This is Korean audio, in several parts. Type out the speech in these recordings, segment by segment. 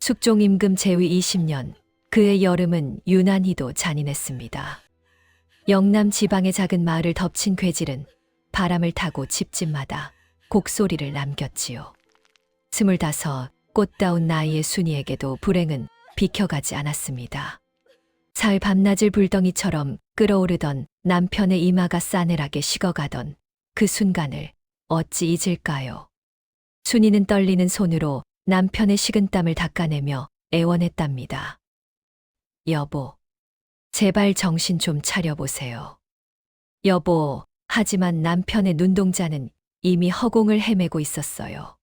숙종 임금 제위 20년, 그의 여름은 유난히도 잔인했습니다. 영남 지방의 작은 마을을 덮친 괴질은 바람을 타고 집집마다 곡소리를 남겼지요. 25, 꽃다운 나이의 순이에게도 불행은 비켜가지 않았습니다. 사흘 밤낮을 불덩이처럼 끓어오르던 남편의 이마가 싸늘하게 식어가던 그 순간을 어찌 잊을까요? 순이는 떨리는 손으로 남편의 식은땀을 닦아내며 애원했답니다. 여보, 제발 정신 좀 차려보세요. 여보, 하지만 남편의 눈동자는 이미 허공을 헤매고 있었어요.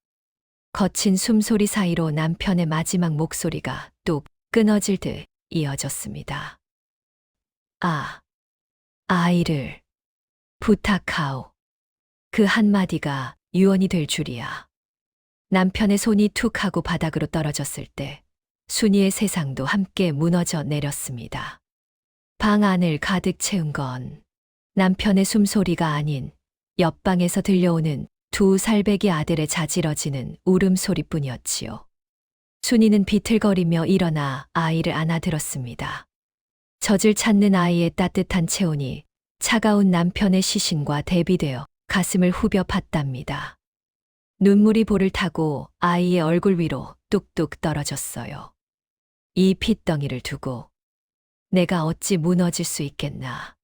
거친 숨소리 사이로 남편의 마지막 목소리가 뚝 끊어질 듯 이어졌습니다. 아이를 부탁하오. 그 한마디가 유언이 될 줄이야. 남편의 손이 툭 하고 바닥으로 떨어졌을 때 순이의 세상도 함께 무너져 내렸습니다. 방 안을 가득 채운 건 남편의 숨소리가 아닌 옆방에서 들려오는 두 살배기 아들의 자지러지는 울음소리뿐이었지요. 순이는 비틀거리며 일어나 아이를 안아들었습니다. 젖을 찾는 아이의 따뜻한 체온이 차가운 남편의 시신과 대비되어 가슴을 후벼 팠답니다. 눈물이 볼을 타고 아이의 얼굴 위로 뚝뚝 떨어졌어요. 이 핏덩이를 두고 내가 어찌 무너질 수 있겠나.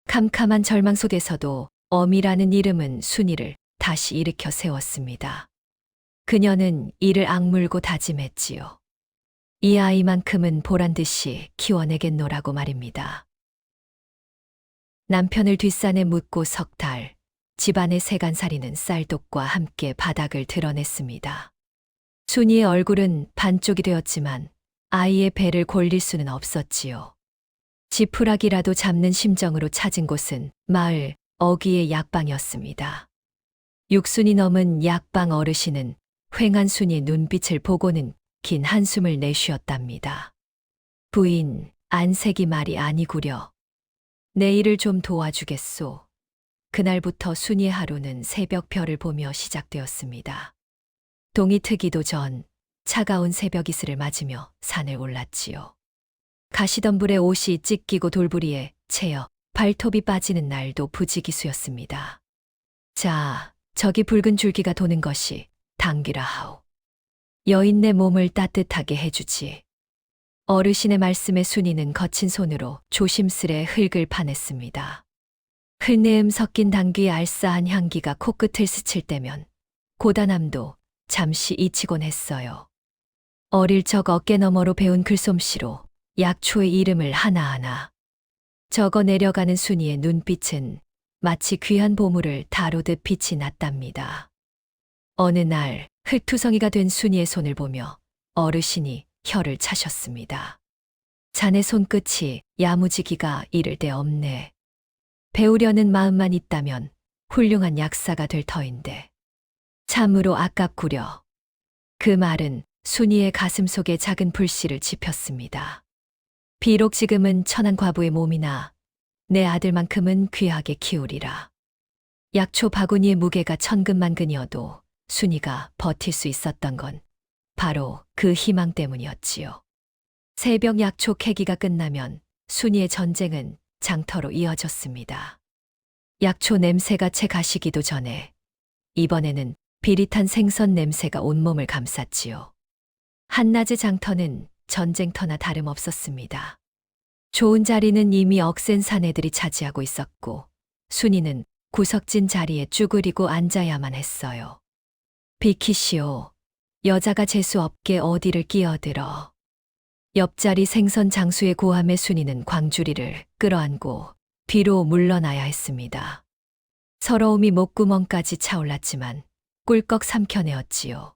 캄캄한 절망 속에서도 어미라는 이름은 순이를 다시 일으켜 세웠습니다. 그녀는 이를 악물고 다짐했지요. 이 아이만큼은 보란듯이 키워내겠노라고 말입니다. 남편을 뒷산에 묻고 석 달, 집안의 세간살이는 쌀독과 함께 바닥을 드러냈습니다. 순이의 얼굴은 반쪽이 되었지만 아이의 배를 골릴 수는 없었지요. 지푸라기라도 잡는 심정으로 찾은 곳은 마을 어귀의 약방이었습니다. 6순이 넘은 약방 어르신은 휑한 순이의 눈빛을 보고는 긴 한숨을 내쉬었답니다. 부인, 안색이 말이 아니구려. 내 일을 좀 도와주겠소. 그날부터 순이의 하루는 새벽별을 보며 시작되었습니다. 동이 트기도 전 차가운 새벽 이슬을 맞으며 산을 올랐지요. 가시덤불에 옷이 찢기고 돌부리에 채여 발톱이 빠지는 날도 부지기수였습니다. 자, 저기 붉은 줄기가 도는 것이 당귀라 하오. 여인네 몸을 따뜻하게 해주지. 어르신의 말씀에 순이는 거친 손으로 조심스레 흙을 파냈습니다. 흙내음 섞인 당귀의 알싸한 향기가 코끝을 스칠 때면 고단함도 잠시 잊히곤 했어요. 어릴 적 어깨 너머로 배운 글솜씨로 약초의 이름을 하나하나 적어 내려가는 순이의 눈빛은 마치 귀한 보물을 다루듯 빛이 났답니다. 어느 날 흙투성이가 된 순이의 손을 보며 어르신이 혀를 차셨습니다. 자네 손끝이 야무지기가 이를 데 없네. 배우려는 마음만 있다면 훌륭한 약사가 될 터인데 참으로 아깝구려. 그 말은 순이의 가슴 속에 작은 불씨를 지폈습니다. 비록 지금은 천한 과부의 몸이나 내 아들만큼은 귀하게 키우리라. 약초 바구니의 무게가 천근만근이어도 순이가 버틸 수 있었던 건 바로 그 희망 때문이었지요. 새벽 약초 캐기가 끝나면 순이의 전쟁은 장터로 이어졌습니다. 약초 냄새가 채 가시기도 전에 이번에는 비릿한 생선 냄새가 온몸을 감쌌지요. 한낮의 장터는 전쟁터나 다름없었습니다. 좋은 자리는 이미 억센 사내들이 차지하고 있었고 순이는 구석진 자리에 쭈그리고 앉아야만 했어요. 비키시오. 여자가 재수 없게 어디를 끼어들어. 옆자리 생선 장수의 고함에 순이는 광주리를 끌어안고 뒤로 물러나야 했습니다. 서러움이 목구멍까지 차올랐지만 꿀꺽 삼켜내었지요.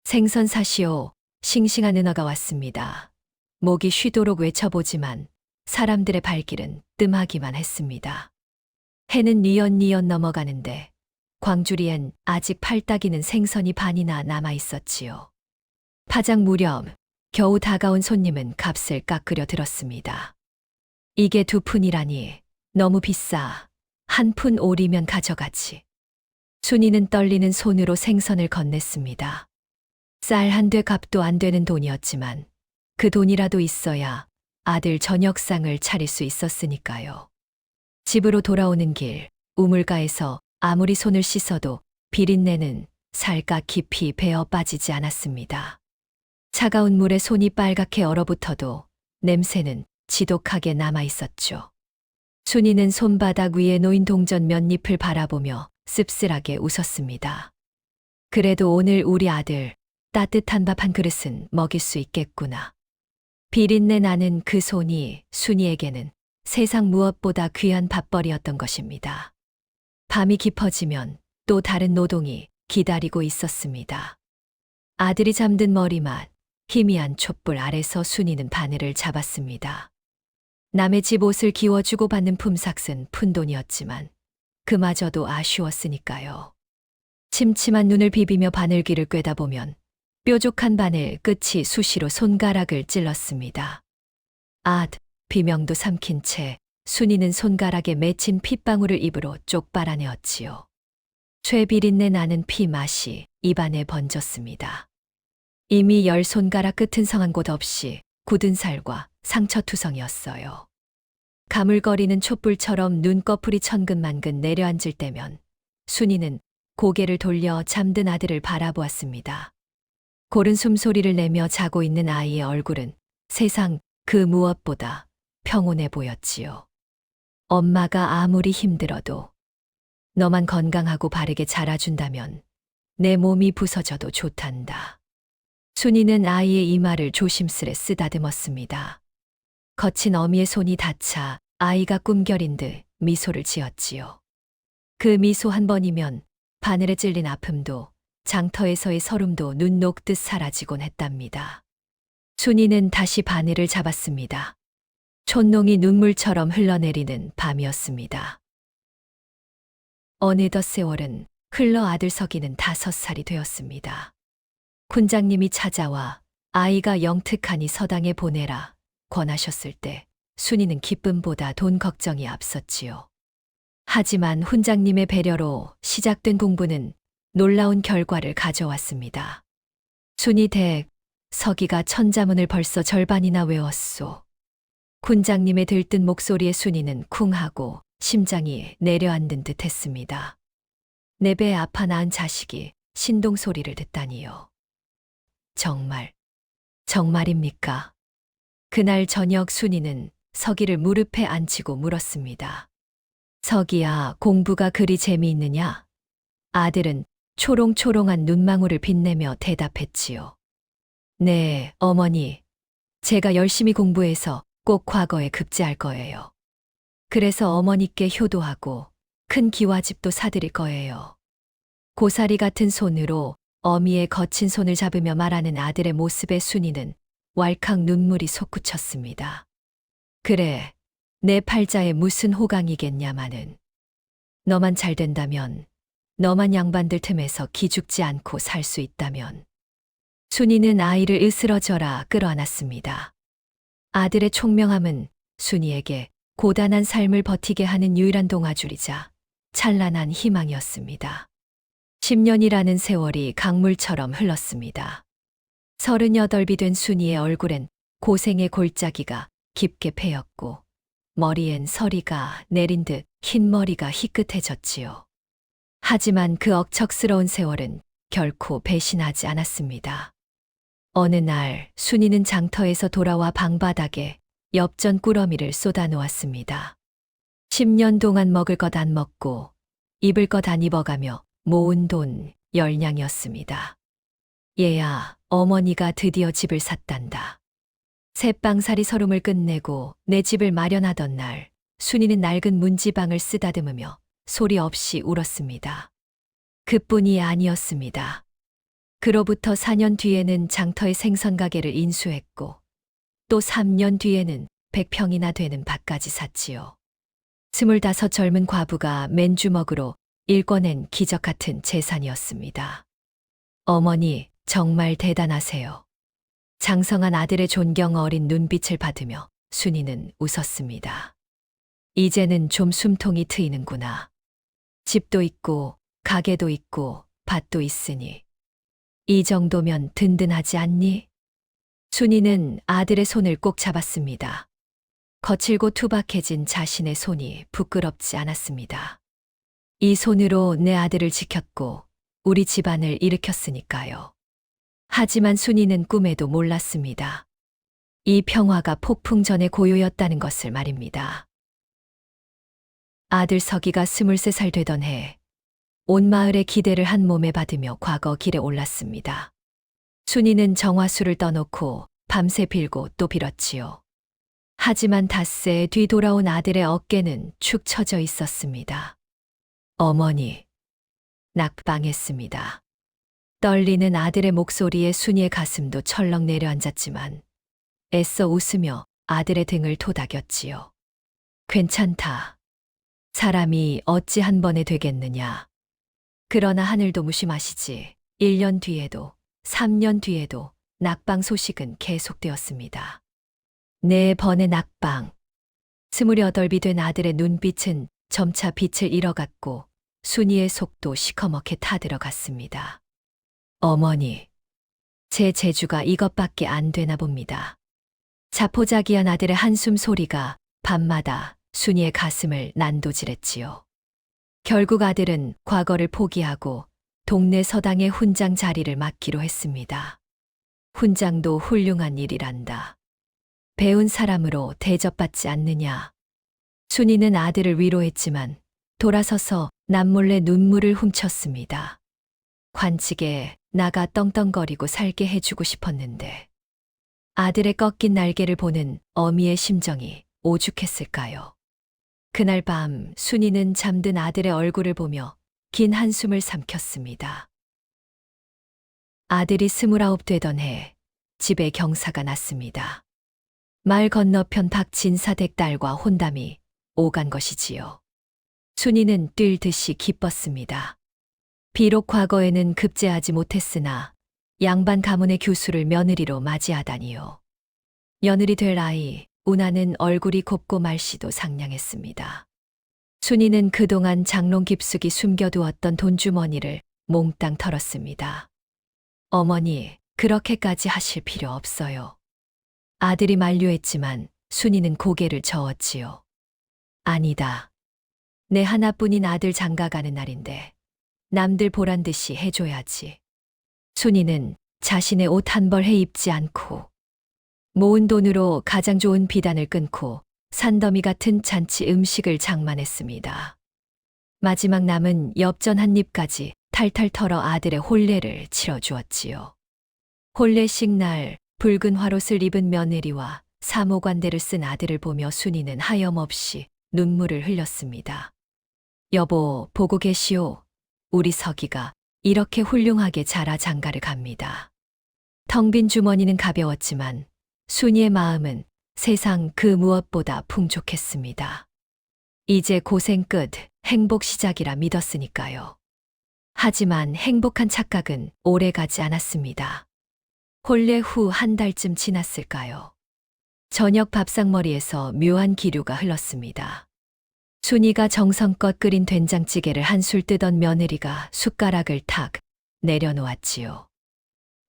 생선 사시오. 싱싱한 은어가 왔습니다. 목이 쉬도록 외쳐보지만 사람들의 발길은 뜸하기만 했습니다. 해는 뉘엿뉘엿 넘어가는데 광주리엔 아직 팔딱이는 생선이 반이나 남아있었지요. 파장 무렵 겨우 다가온 손님은 값을 깎으려 들었습니다. 이게 2푼이라니 너무 비싸. 1푼 오리면 가져가지. 순이는 떨리는 손으로 생선을 건넸습니다. 쌀 한 돼 값도 안 되는 돈이었지만 그 돈이라도 있어야 아들 저녁상을 차릴 수 있었으니까요. 집으로 돌아오는 길, 우물가에서 아무리 손을 씻어도 비린내는 살갗 깊이 배어 빠지지 않았습니다. 차가운 물에 손이 빨갛게 얼어붙어도 냄새는 지독하게 남아 있었죠. 순이는 손바닥 위에 놓인 동전 몇 잎을 바라보며 씁쓸하게 웃었습니다. 그래도 오늘 우리 아들 따뜻한 밥 한 그릇은 먹일 수 있겠구나. 비린내 나는 그 손이 순이에게는 세상 무엇보다 귀한 밥벌이였던 것입니다. 밤이 깊어지면 또 다른 노동이 기다리고 있었습니다. 아들이 잠든 머리맡, 희미한 촛불 아래서 순이는 바늘을 잡았습니다. 남의 집 옷을 기워주고 받는 품삯은 푼돈이었지만 그마저도 아쉬웠으니까요. 침침한 눈을 비비며 바늘귀를 꿰다 보면 뾰족한 바늘 끝이 수시로 손가락을 찔렀습니다. 비명도 삼킨 채 순이는 손가락에 맺힌 핏방울을 입으로 쪽 빨아내었지요. 쇠비린내 나는 피 맛이 입안에 번졌습니다. 이미 열 손가락 끝은 성한 곳 없이 굳은 살과 상처투성이었어요. 가물거리는 촛불처럼 눈꺼풀이 천근만근 내려앉을 때면 순이는 고개를 돌려 잠든 아들을 바라보았습니다. 고른 숨소리를 내며 자고 있는 아이의 얼굴은 세상 그 무엇보다 평온해 보였지요. 엄마가 아무리 힘들어도 너만 건강하고 바르게 자라준다면 내 몸이 부서져도 좋단다. 순이는 아이의 이마를 조심스레 쓰다듬었습니다. 거친 어미의 손이 닿자 아이가 꿈결인 듯 미소를 지었지요. 그 미소 한 번이면 바늘에 찔린 아픔도 장터에서의 서름도 눈 녹듯 사라지곤 했답니다. 순이는 다시 바늘을 잡았습니다. 촛농이 눈물처럼 흘러내리는 밤이었습니다. 어느덧 세월은 흘러 아들 서기는 5살이 되었습니다. 군장님이 찾아와 아이가 영특하니 서당에 보내라 권하셨을 때 순이는 기쁨보다 돈 걱정이 앞섰지요. 하지만 훈장님의 배려로 시작된 공부는 놀라운 결과를 가져왔습니다. 순이 댁, 서기가 천자문을 벌써 절반이나 외웠소. 군장님의 들뜬 목소리에 순이는 쿵하고 심장이 내려앉은 듯 했습니다. 내 배에 아파 낳은 자식이 신동 소리를 듣다니요. 정말입니까? 그날 저녁 순이는 서기를 무릎에 앉히고 물었습니다. 서기야, 공부가 그리 재미있느냐? 아들은 초롱초롱한 눈망울을 빛내며 대답했지요. 네, 어머니. 제가 열심히 공부해서 꼭 과거에 급제할 거예요. 그래서 어머니께 효도하고 큰 기와집도 사드릴 거예요. 고사리 같은 손으로 어미의 거친 손을 잡으며 말하는 아들의 모습에 순이는 왈칵 눈물이 솟구쳤습니다. 그래, 내 팔자에 무슨 호강이겠냐마는. 너만 잘 된다면, 너만 양반들 틈에서 기죽지 않고 살 수 있다면. 순이는 아이를 으스러져라 끌어안았습니다. 아들의 총명함은 순이에게 고단한 삶을 버티게 하는 유일한 동아줄이자 찬란한 희망이었습니다. 10년이라는 세월이 강물처럼 흘렀습니다. 38이 된 순이의 얼굴엔 고생의 골짜기가 깊게 패였고 머리엔 서리가 내린 듯 흰머리가 희끗해졌지요. 하지만 그 억척스러운 세월은 결코 배신하지 않았습니다. 어느 날 순이는 장터에서 돌아와 방바닥에 엽전 꾸러미를 쏟아놓았습니다. 10년 동안 먹을 것 안 먹고 입을 것 안 입어가며 모은 돈 10냥이었습니다. 얘야, 어머니가 드디어 집을 샀단다. 새빵살이 서름을 끝내고 내 집을 마련하던 날 순이는 낡은 문지방을 쓰다듬으며 소리 없이 울었습니다. 그뿐이 아니었습니다. 그로부터 4년 뒤에는 장터의 생선가게를 인수했고 또 3년 뒤에는 100평이나 되는 밭까지 샀지요. 25 젊은 과부가 맨주먹으로 일궈낸 기적 같은 재산이었습니다. 어머니, 정말 대단하세요. 장성한 아들의 존경 어린 눈빛을 받으며 순이는 웃었습니다. 이제는 좀 숨통이 트이는구나. 집도 있고 가게도 있고 밭도 있으니 이 정도면 든든하지 않니? 순이는 아들의 손을 꼭 잡았습니다. 거칠고 투박해진 자신의 손이 부끄럽지 않았습니다. 이 손으로 내 아들을 지켰고 우리 집안을 일으켰으니까요. 하지만 순이는 꿈에도 몰랐습니다. 이 평화가 폭풍 전의 고요였다는 것을 말입니다. 아들 서기가 23살 되던 해, 온 마을의 기대를 한 몸에 받으며 과거 길에 올랐습니다. 순이는 정화수를 떠놓고 밤새 빌고 또 빌었지요. 하지만 닷새 뒤 돌아온 아들의 어깨는 축 처져 있었습니다. 어머니, 낙방했습니다. 떨리는 아들의 목소리에 순이의 가슴도 철렁 내려앉았지만 애써 웃으며 아들의 등을 토닥였지요. 괜찮다. 사람이 어찌 한 번에 되겠느냐. 그러나 하늘도 무심하시지. 1년 뒤에도 3년 뒤에도 낙방 소식은 계속되었습니다. 4번의 낙방. 28이 된 아들의 눈빛은 점차 빛을 잃어갔고 순이의 속도 시커멓게 타들어갔습니다. 어머니, 제 재주가 이것밖에 안 되나 봅니다. 자포자기한 아들의 한숨 소리가 밤마다 순이의 가슴을 난도질했지요. 결국 아들은 과거를 포기하고 동네 서당의 훈장 자리를 맡기로 했습니다. 훈장도 훌륭한 일이란다. 배운 사람으로 대접받지 않느냐. 순이는 아들을 위로했지만 돌아서서 남몰래 눈물을 훔쳤습니다. 관측에 나가 떵떵거리고 살게 해주고 싶었는데 아들의 꺾인 날개를 보는 어미의 심정이 오죽했을까요? 그날 밤 순이는 잠든 아들의 얼굴을 보며 긴 한숨을 삼켰습니다. 아들이 29 되던 해 집에 경사가 났습니다. 말 건너편 박진사 댁딸과 혼담이 오간 것이지요. 순이는 뛸 듯이 기뻤습니다. 비록 과거에는 급제하지 못했으나 양반 가문의 교수를 며느리로 맞이하다니요. 며느리 될 아이 운하는 얼굴이 곱고 말씨도 상냥했습니다. 순이는 그동안 장롱 깊숙이 숨겨두었던 돈주머니를 몽땅 털었습니다. 어머니, 그렇게까지 하실 필요 없어요. 아들이 만류했지만 순이는 고개를 저었지요. 아니다. 내 하나뿐인 아들 장가가는 날인데 남들 보란 듯이 해줘야지. 순이는 자신의 옷 한 벌 해 입지 않고 모은 돈으로 가장 좋은 비단을 끊고 산더미 같은 잔치 음식을 장만했습니다. 마지막 남은 엽전 한 입까지 탈탈 털어 아들의 혼례를 치러주었지요. 혼례식 날 붉은 화롯을 입은 며느리와 사모관대를 쓴 아들을 보며 순이는 하염없이 눈물을 흘렸습니다. 여보, 보고 계시오. 우리 서기가 이렇게 훌륭하게 자라 장가를 갑니다. 텅 빈 주머니는 가벼웠지만 순이의 마음은 세상 그 무엇보다 풍족했습니다. 이제 고생 끝, 행복 시작이라 믿었으니까요. 하지만 행복한 착각은 오래 가지 않았습니다. 혼례 후 한 달쯤 지났을까요? 저녁 밥상머리에서 묘한 기류가 흘렀습니다. 순이가 정성껏 끓인 된장찌개를 한술 뜨던 며느리가 숟가락을 탁 내려놓았지요.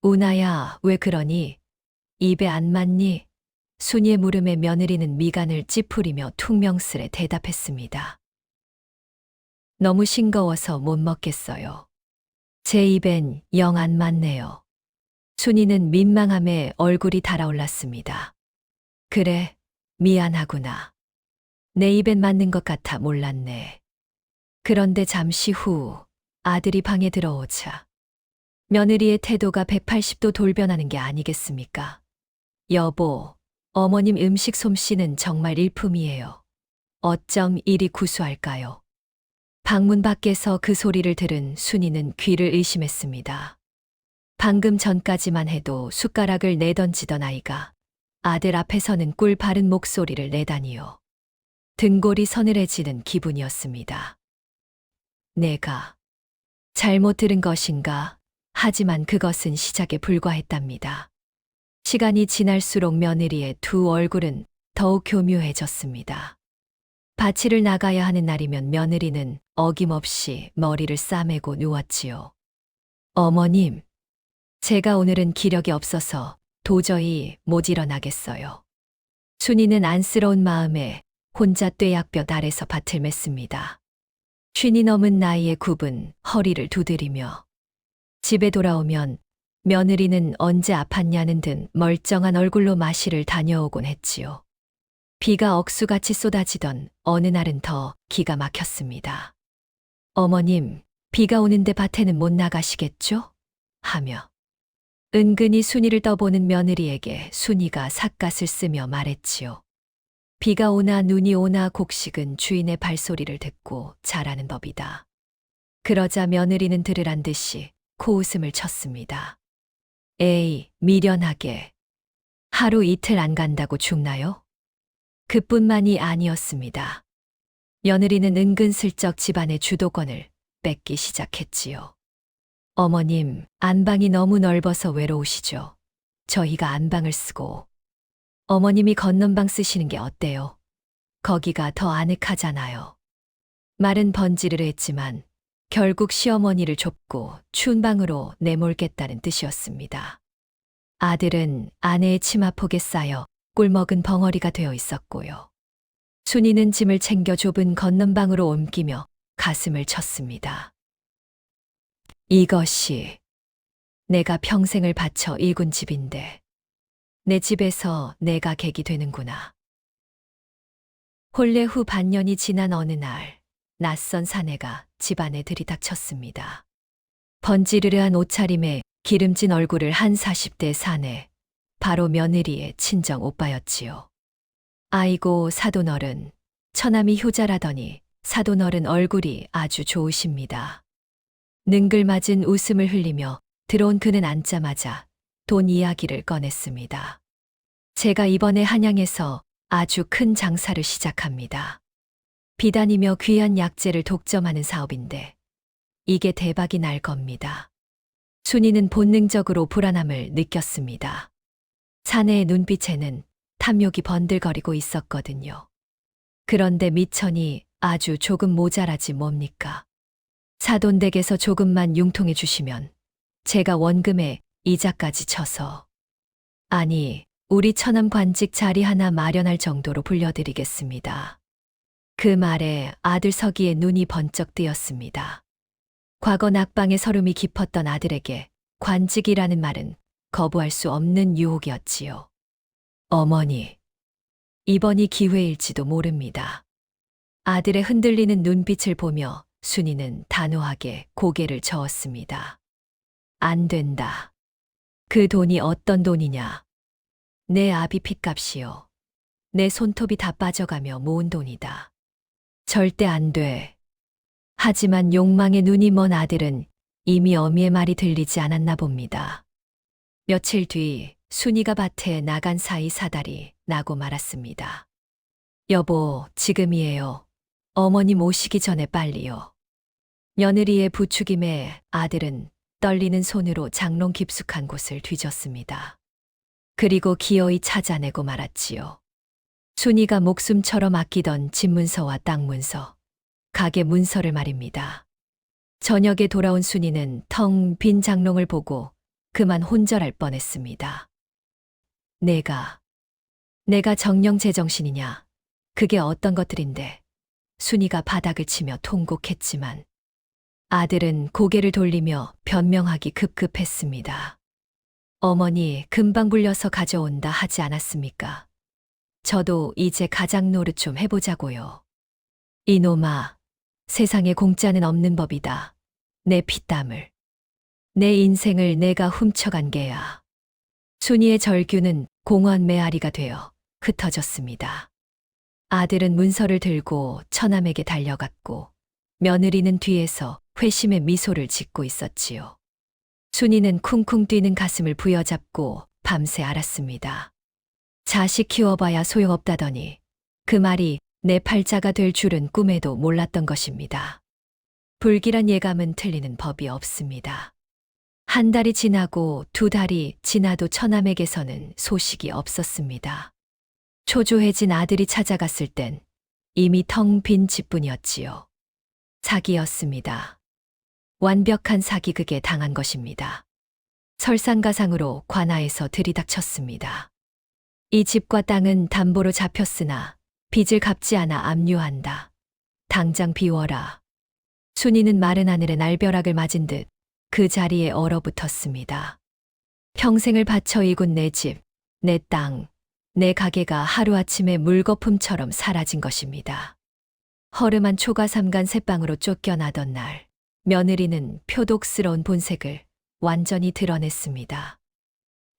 운하야, 왜 그러니? 입에 안 맞니? 순이의 물음에 며느리는 미간을 찌푸리며 퉁명스레 대답했습니다. 너무 싱거워서 못 먹겠어요. 제 입엔 영 안 맞네요. 순이는 민망함에 얼굴이 달아올랐습니다. 그래, 미안하구나. 내 입엔 맞는 것 같아 몰랐네. 그런데 잠시 후 아들이 방에 들어오자 며느리의 태도가 180도 돌변하는 게 아니겠습니까? 여보, 어머님 음식 솜씨는 정말 일품이에요. 어쩜 이리 구수할까요? 방문 밖에서 그 소리를 들은 순이는 귀를 의심했습니다. 방금 전까지만 해도 숟가락을 내던지던 아이가 아들 앞에서는 꿀 바른 목소리를 내다니요. 등골이 서늘해지는 기분이었습니다. 내가 잘못 들은 것인가? 하지만 그것은 시작에 불과했답니다. 시간이 지날수록 며느리의 두 얼굴은 더욱 교묘해졌습니다. 밭을 나가야 하는 날이면 며느리는 어김없이 머리를 싸매고 누웠지요. 어머님, 제가 오늘은 기력이 없어서 도저히 못 일어나겠어요. 순이는 안쓰러운 마음에 혼자 뙤약볕 아래서 밭을 맸습니다. 쉰이 넘은 나이의 굽은 허리를 두드리며 집에 돌아오면 며느리는 언제 아팠냐는 듯 멀쩡한 얼굴로 마실을 다녀오곤 했지요. 비가 억수같이 쏟아지던 어느 날은 더 기가 막혔습니다. 어머님, 비가 오는데 밭에는 못 나가시겠죠? 하며 은근히 순이를 떠보는 며느리에게 순이가 삿갓을 쓰며 말했지요. 비가 오나 눈이 오나 곡식은 주인의 발소리를 듣고 자라는 법이다. 그러자 며느리는 들으란 듯이 코웃음을 쳤습니다. 에이, 미련하게. 하루 이틀 안 간다고 죽나요? 그뿐만이 아니었습니다. 며느리는 은근슬쩍 집안의 주도권을 뺏기 시작했지요. 어머님, 안방이 너무 넓어서 외로우시죠? 저희가 안방을 쓰고 어머님이 건넌방 쓰시는 게 어때요? 거기가 더 아늑하잖아요. 말은 번지르르 했지만 결국 시어머니를 좁고 추운 방으로 내몰겠다는 뜻이었습니다. 아들은 아내의 치마폭에 쌓여 꿀먹은 벙어리가 되어 있었고요. 순이는 짐을 챙겨 좁은 건넌방으로 옮기며 가슴을 쳤습니다. 이것이 내가 평생을 바쳐 일군 집인데 내 집에서 내가 객이 되는구나. 혼례 후 반년이 지난 어느 날 낯선 사내가 집안에 들이닥쳤습니다. 번지르르한 옷차림에 기름진 얼굴을 한 40대 사내, 바로 며느리의 친정 오빠였지요. 아이고 사돈어른, 처남이 효자라더니 사돈어른 얼굴이 아주 좋으십니다. 능글맞은 웃음을 흘리며 들어온 그는 앉자마자 돈 이야기를 꺼냈습니다. 제가 이번에 한양에서 아주 큰 장사를 시작합니다. 비단이며 귀한 약재를 독점하는 사업인데 이게 대박이 날 겁니다. 순이는 본능적으로 불안함을 느꼈습니다. 사내의 눈빛에는 탐욕이 번들거리고 있었거든요. 그런데 미천이 아주 조금 모자라지 뭡니까? 사돈 댁에서 조금만 융통해 주시면 제가 원금에 이자까지 쳐서 아니 우리 처남 관직 자리 하나 마련할 정도로 불려드리겠습니다. 그 말에 아들 서기의 눈이 번쩍 뜨였습니다. 과거 낙방의 서름이 깊었던 아들에게 관직이라는 말은 거부할 수 없는 유혹이었지요. 어머니, 이번이 기회일지도 모릅니다. 아들의 흔들리는 눈빛을 보며 순이는 단호하게 고개를 저었습니다. 안 된다. 그 돈이 어떤 돈이냐? 내 아비 핏값이요. 내 손톱이 다 빠져가며 모은 돈이다. 절대 안 돼. 하지만 욕망에 눈이 먼 아들은 이미 어미의 말이 들리지 않았나 봅니다. 며칠 뒤 순이가 밭에 나간 사이 사달이 나고 말았습니다. 여보, 지금이에요. 어머님 오시기 전에 빨리요. 며느리의 부추김에 아들은 떨리는 손으로 장롱 깊숙한 곳을 뒤졌습니다. 그리고 기어이 찾아내고 말았지요. 순이가 목숨처럼 아끼던 집문서와 땅문서, 가게 문서를 말입니다. 저녁에 돌아온 순이는 텅 빈 장롱을 보고 그만 혼절할 뻔했습니다. 내가 정령 제정신이냐? 그게 어떤 것들인데? 순이가 바닥을 치며 통곡했지만 아들은 고개를 돌리며 변명하기 급급했습니다. 어머니 금방 불려서 가져온다 하지 않았습니까? 저도 이제 가장 노릇 좀 해보자고요. 이놈아, 세상에 공짜는 없는 법이다. 내 피땀을. 내 인생을 내가 훔쳐간 게야. 순이의 절규는 공원 메아리가 되어 흩어졌습니다. 아들은 문서를 들고 처남에게 달려갔고 며느리는 뒤에서 회심의 미소를 짓고 있었지요. 순이는 쿵쿵 뛰는 가슴을 부여잡고 밤새 앓았습니다. 자식 키워봐야 소용없다더니 그 말이 내 팔자가 될 줄은 꿈에도 몰랐던 것입니다. 불길한 예감은 틀리는 법이 없습니다. 한 달이 지나고 두 달이 지나도 처남에게서는 소식이 없었습니다. 초조해진 아들이 찾아갔을 땐 이미 텅 빈 집뿐이었지요. 사기였습니다. 완벽한 사기극에 당한 것입니다. 설상가상으로 관아에서 들이닥쳤습니다. 이 집과 땅은 담보로 잡혔으나 빚을 갚지 않아 압류한다. 당장 비워라. 순이는 마른 하늘에 날벼락을 맞은 듯 그 자리에 얼어붙었습니다. 평생을 바쳐 이군 내 집, 내 땅, 내 가게가 하루아침에 물거품처럼 사라진 것입니다. 허름한 초가 삼간 새빵으로 쫓겨나던 날, 며느리는 표독스러운 본색을 완전히 드러냈습니다.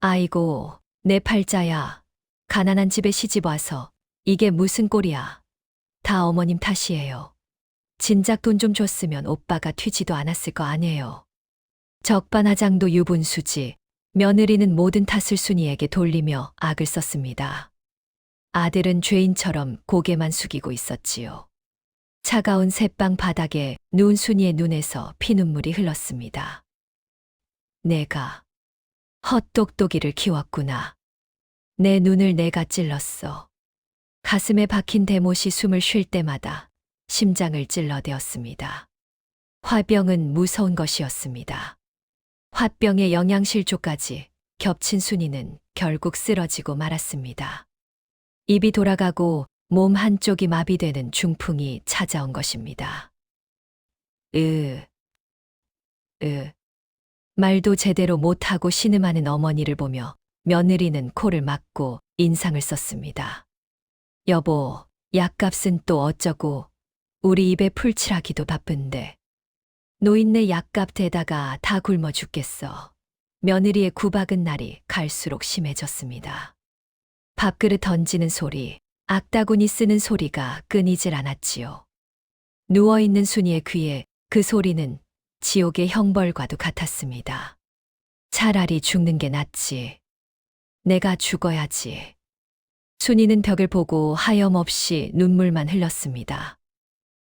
아이고, 내 팔자야. 가난한 집에 시집 와서 이게 무슨 꼴이야. 다 어머님 탓이에요. 진작 돈 좀 줬으면 오빠가 튀지도 않았을 거 아니에요. 적반하장도 유분수지. 며느리는 모든 탓을 순이에게 돌리며 악을 썼습니다. 아들은 죄인처럼 고개만 숙이고 있었지요. 차가운 새빵 바닥에 누운 순이의 눈에서 피눈물이 흘렀습니다. 내가 헛똑똑이를 키웠구나. 내 눈을 내가 찔렀어. 가슴에 박힌 대못이 숨을 쉴 때마다 심장을 찔러대었습니다. 화병은 무서운 것이었습니다. 화병의 영양실조까지 겹친 순이는 결국 쓰러지고 말았습니다. 입이 돌아가고 몸 한쪽이 마비되는 중풍이 찾아온 것입니다. 말도 제대로 못하고 신음하는 어머니를 보며 며느리는 코를 막고 인상을 썼습니다. 여보, 약값은 또 어쩌고 우리 입에 풀칠하기도 바쁜데. 노인네 약값 대다가 다 굶어 죽겠어. 며느리의 구박은 날이 갈수록 심해졌습니다. 밥그릇 던지는 소리, 악다구니 쓰는 소리가 끊이질 않았지요. 누워있는 순이의 귀에 그 소리는 지옥의 형벌과도 같았습니다. 차라리 죽는 게 낫지. 내가 죽어야지. 순이는 벽을 보고 하염없이 눈물만 흘렸습니다.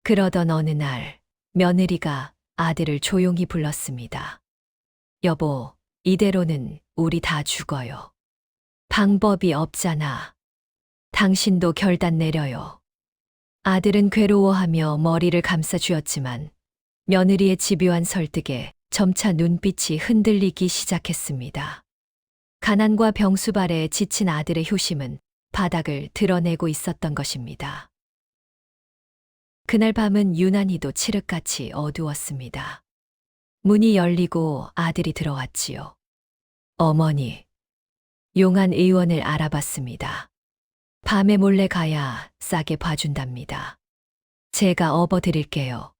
그러던 어느 날 며느리가 아들을 조용히 불렀습니다. 여보, 이대로는 우리 다 죽어요. 방법이 없잖아. 당신도 결단 내려요. 아들은 괴로워하며 머리를 감싸 쥐었지만 며느리의 집요한 설득에 점차 눈빛이 흔들리기 시작했습니다. 가난과 병수발에 지친 아들의 효심은 바닥을 드러내고 있었던 것입니다. 그날 밤은 유난히도 칠흑같이 어두웠습니다. 문이 열리고 아들이 들어왔지요. 어머니, 용한 의원을 알아봤습니다. 밤에 몰래 가야 싸게 봐준답니다. 제가 업어드릴게요.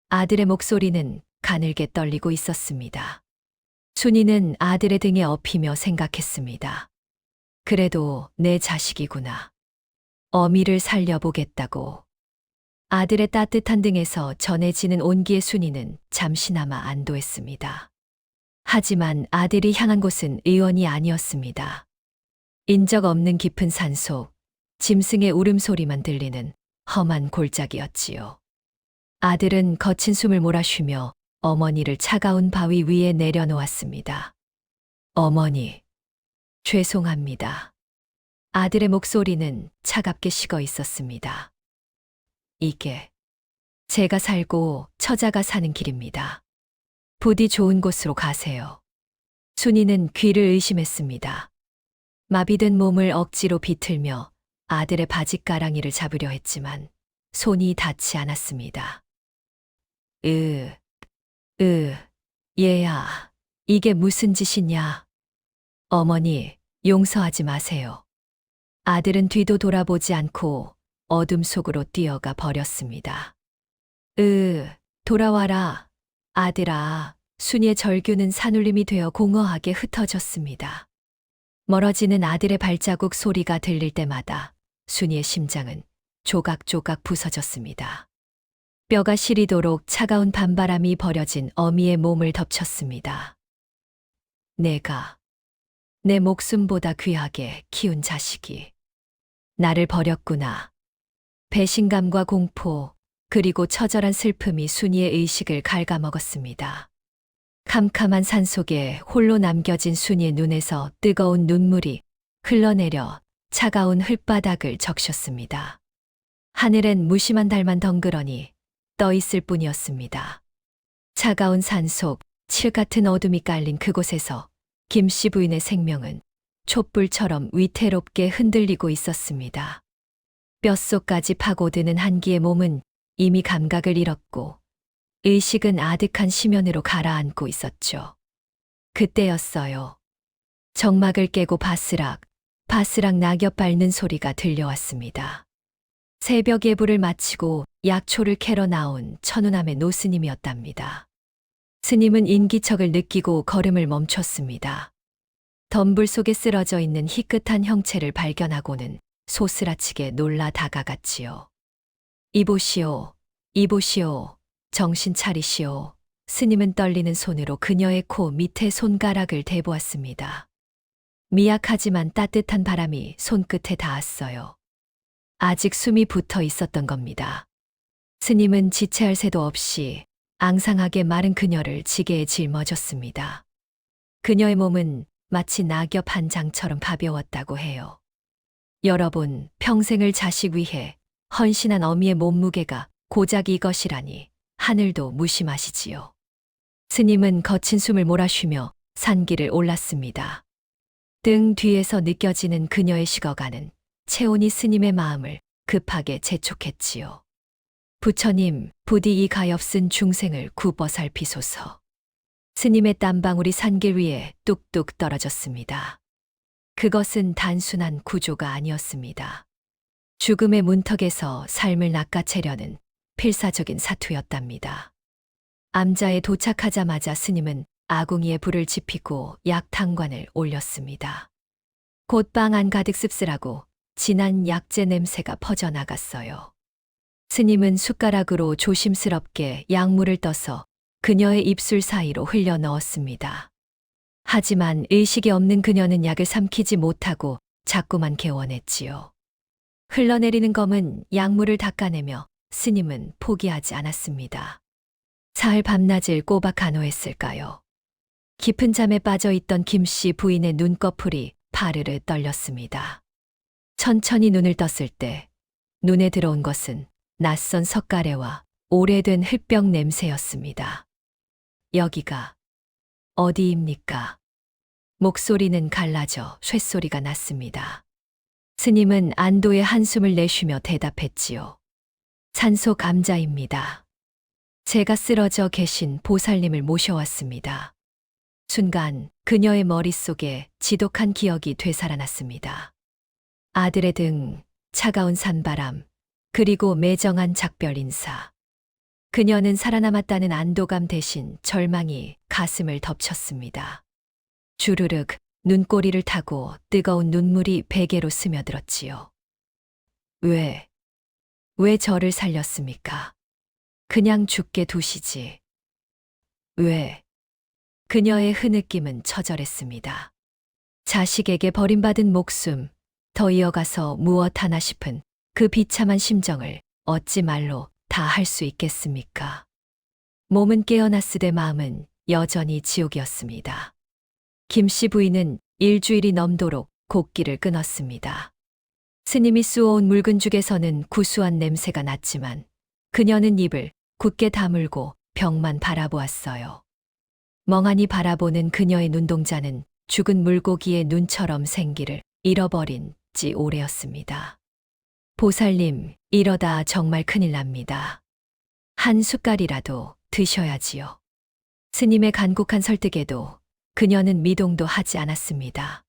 아들의 목소리는 가늘게 떨리고 있었습니다. 순이는 아들의 등에 엎이며 생각했습니다. 그래도 내 자식이구나. 어미를 살려보겠다고. 아들의 따뜻한 등에서 전해지는 온기의 순이는 잠시나마 안도했습니다. 하지만 아들이 향한 곳은 의원이 아니었습니다. 인적 없는 깊은 산속, 짐승의 울음소리만 들리는 험한 골짜기였지요. 아들은 거친 숨을 몰아쉬며 어머니를 차가운 바위 위에 내려놓았습니다. 어머니, 죄송합니다. 아들의 목소리는 차갑게 식어 있었습니다. 이게 제가 살고 처자가 사는 길입니다. 부디 좋은 곳으로 가세요. 순이는 귀를 의심했습니다. 마비된 몸을 억지로 비틀며 아들의 바짓가랑이를 잡으려 했지만 손이 닿지 않았습니다. 얘야, 이게 무슨 짓이냐? 어머니, 용서하지 마세요. 아들은 뒤도 돌아보지 않고 어둠 속으로 뛰어가 버렸습니다. 돌아와라. 아들아. 순이의 절규는 산울림이 되어 공허하게 흩어졌습니다. 멀어지는 아들의 발자국 소리가 들릴 때마다 순이의 심장은 조각조각 부서졌습니다. 뼈가 시리도록 차가운 밤바람이 버려진 어미의 몸을 덮쳤습니다. 내가 내 목숨보다 귀하게 키운 자식이 나를 버렸구나. 배신감과 공포, 그리고 처절한 슬픔이 순이의 의식을 갉아먹었습니다. 캄캄한 산속에 홀로 남겨진 순이의 눈에서 뜨거운 눈물이 흘러내려 차가운 흙바닥을 적셨습니다. 하늘엔 무심한 달만 덩그러니 떠 있을 뿐이었습니다. 차가운 산속, 칠 같은 어둠이 깔린 그곳에서 김씨 부인의 생명은 촛불처럼 위태롭게 흔들리고 있었습니다. 뼛속까지 파고드는 한기의 몸은 이미 감각을 잃었고 의식은 아득한 심연으로 가라앉고 있었죠. 그때였어요. 정막을 깨고 바스락 낙엽 밟는 소리가 들려왔습니다. 새벽 예불을 마치고 약초를 캐러 나온 천우남의 노스님이었답니다. 스님은 인기척을 느끼고 걸음을 멈췄습니다. 덤불 속에 쓰러져 있는 희끗한 형체를 발견하고는 소스라치게 놀라 다가갔지요. 이보시오, 이보시오, 정신 차리시오. 스님은 떨리는 손으로 그녀의 코 밑에 손가락을 대보았습니다. 미약하지만 따뜻한 바람이 손끝에 닿았어요. 아직 숨이 붙어 있었던 겁니다. 스님은 지체할 새도 없이 앙상하게 마른 그녀를 지게에 짊어졌습니다. 그녀의 몸은 마치 낙엽 한 장처럼 가벼웠다고 해요. 여러분, 평생을 자식 위해 헌신한 어미의 몸무게가 고작 이것이라니 하늘도 무심하시지요. 스님은 거친 숨을 몰아쉬며 산길을 올랐습니다. 등 뒤에서 느껴지는 그녀의 식어가는 체온이 스님의 마음을 급하게 재촉했지요. 부처님, 부디 이 가엾은 중생을 굽어 살피소서. 스님의 땀방울이 산길 위에 뚝뚝 떨어졌습니다. 그것은 단순한 구조가 아니었습니다. 죽음의 문턱에서 삶을 낚아채려는 필사적인 사투였답니다. 암자에 도착하자마자 스님은 아궁이에 불을 지피고 약탕관을 올렸습니다. 곧 방 안 가득 씁쓸하고 진한 약재 냄새가 퍼져나갔어요. 스님은 숟가락으로 조심스럽게 약물을 떠서 그녀의 입술 사이로 흘려 넣었습니다. 하지만 의식이 없는 그녀는 약을 삼키지 못하고 자꾸만 개원했지요. 흘러내리는 검은 약물을 닦아내며 스님은 포기하지 않았습니다. 사흘 밤낮을 꼬박 간호했을까요? 깊은 잠에 빠져 있던 김씨 부인의 눈꺼풀이 파르르 떨렸습니다. 천천히 눈을 떴을 때 눈에 들어온 것은 낯선 석가래와 오래된 흙병 냄새였습니다. 여기가 어디입니까? 목소리는 갈라져 쇳소리가 났습니다. 스님은 안도의 한숨을 내쉬며 대답했지요. 산속 암자입니다. 제가 쓰러져 계신 보살님을 모셔왔습니다. 순간 그녀의 머릿속에 지독한 기억이 되살아났습니다. 아들의 등, 차가운 산바람, 그리고 매정한 작별 인사. 그녀는 살아남았다는 안도감 대신 절망이 가슴을 덮쳤습니다. 주르륵 눈꼬리를 타고 뜨거운 눈물이 베개로 스며들었지요. 왜 저를 살렸습니까? 그냥 죽게 두시지. 왜? 그녀의 흐느낌은 처절했습니다. 자식에게 버림받은 목숨, 더 이어가서 무엇 하나 싶은 그 비참한 심정을 어찌 말로 다 할 수 있겠습니까? 몸은 깨어났으되 마음은 여전히 지옥이었습니다. 김씨 부인은 일주일이 넘도록 곡기를 끊었습니다. 스님이 쑤어온 묽은 죽에서는 구수한 냄새가 났지만 그녀는 입을 굳게 다물고 벽만 바라보았어요. 멍하니 바라보는 그녀의 눈동자는 죽은 물고기의 눈처럼 생기를 잃어버린 지 오래였습니다. 보살님, 이러다 정말 큰일 납니다. 한 숟갈이라도 드셔야지요. 스님의 간곡한 설득에도 그녀는 미동도 하지 않았습니다.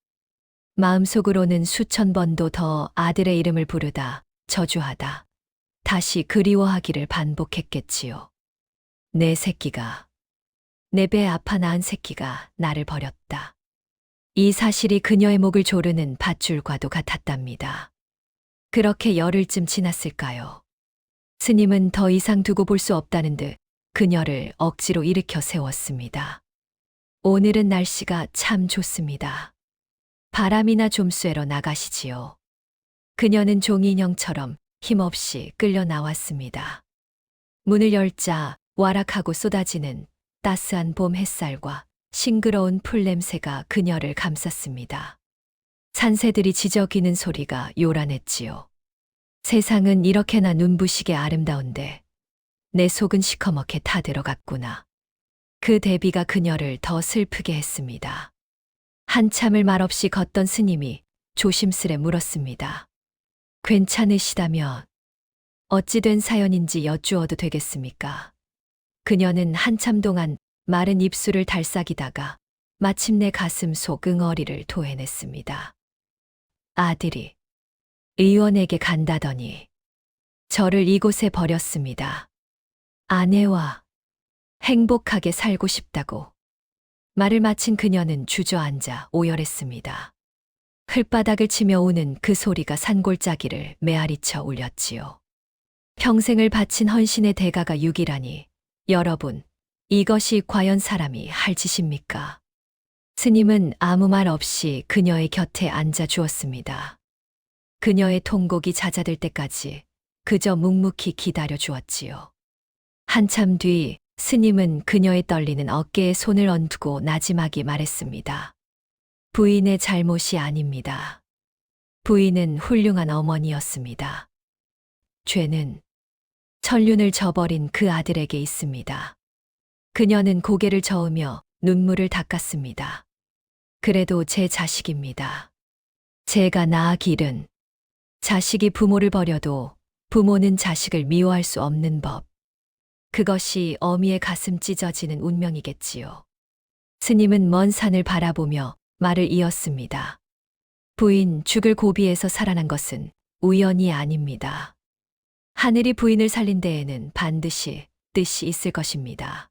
마음속으로는 수천 번도 더 아들의 이름을 부르다 저주하다 다시 그리워하기를 반복했겠지요. 내 새끼가, 내 배 아파 낳은 새끼가 나를 버렸다. 이 사실이 그녀의 목을 조르는 밧줄과도 같았답니다. 그렇게 열흘쯤 지났을까요? 스님은 더 이상 두고 볼 수 없다는 듯 그녀를 억지로 일으켜 세웠습니다. 오늘은 날씨가 참 좋습니다. 바람이나 좀 쐬러 나가시지요. 그녀는 종이 인형처럼 힘없이 끌려 나왔습니다. 문을 열자 와락하고 쏟아지는 따스한 봄 햇살과 싱그러운 풀 냄새가 그녀를 감쌌습니다. 산새들이 지저귀는 소리가 요란했지요. 세상은 이렇게나 눈부시게 아름다운데 내 속은 시커멓게 타들어갔구나. 그 대비가 그녀를 더 슬프게 했습니다. 한참을 말없이 걷던 스님이 조심스레 물었습니다. 괜찮으시다면 어찌 된 사연인지 여쭈어도 되겠습니까? 그녀는 한참 동안 마른 입술을 달싹이다가 마침내 가슴 속 응어리를 토해냈습니다. 아들이 의원에게 간다더니 저를 이곳에 버렸습니다. 아내와 행복하게 살고 싶다고. 말을 마친 그녀는 주저앉아 오열했습니다. 흙바닥을 치며 우는 그 소리가 산골짜기를 메아리쳐 울렸지요. 평생을 바친 헌신의 대가가 6이라니, 여러분, 이것이 과연 사람이 할 짓입니까? 스님은 아무 말 없이 그녀의 곁에 앉아 주었습니다. 그녀의 통곡이 잦아들 때까지 그저 묵묵히 기다려 주었지요. 한참 뒤 스님은 그녀의 떨리는 어깨에 손을 얹고 나지막이 말했습니다. 부인의 잘못이 아닙니다. 부인은 훌륭한 어머니였습니다. 죄는 천륜을 저버린 그 아들에게 있습니다. 그녀는 고개를 저으며 눈물을 닦았습니다. 그래도 제 자식입니다. 제가 낳아 기른 자식이 부모를 버려도 부모는 자식을 미워할 수 없는 법. 그것이 어미의 가슴 찢어지는 운명이겠지요. 스님은 먼 산을 바라보며 말을 이었습니다. 부인 죽을 고비에서 살아난 것은 우연이 아닙니다. 하늘이 부인을 살린 데에는 반드시 뜻이 있을 것입니다.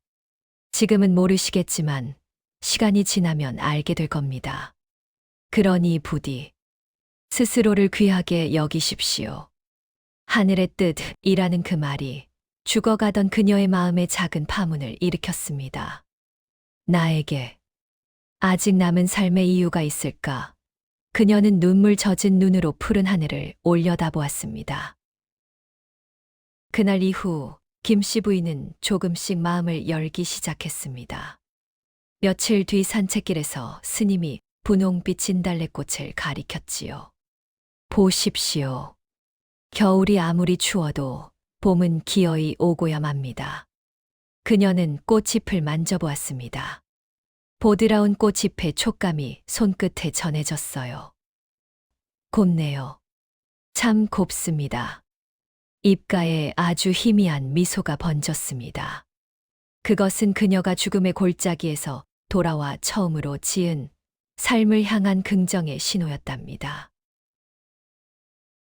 지금은 모르시겠지만 시간이 지나면 알게 될 겁니다. 그러니 부디 스스로를 귀하게 여기십시오. 하늘의 뜻이라는 그 말이 죽어가던 그녀의 마음에 작은 파문을 일으켰습니다. 나에게 아직 남은 삶의 이유가 있을까? 그녀는 눈물 젖은 눈으로 푸른 하늘을 올려다보았습니다. 그날 이후 김씨 부인은 조금씩 마음을 열기 시작했습니다. 며칠 뒤 산책길에서 스님이 분홍빛 진달래꽃을 가리켰지요. 보십시오. 겨울이 아무리 추워도 봄은 기어이 오고야 맙니다. 그녀는 꽃잎을 만져보았습니다. 보드라운 꽃잎의 촉감이 손끝에 전해졌어요. 곱네요. 참 곱습니다. 입가에 아주 희미한 미소가 번졌습니다. 그것은 그녀가 죽음의 골짜기에서 돌아와 처음으로 지은 삶을 향한 긍정의 신호였답니다.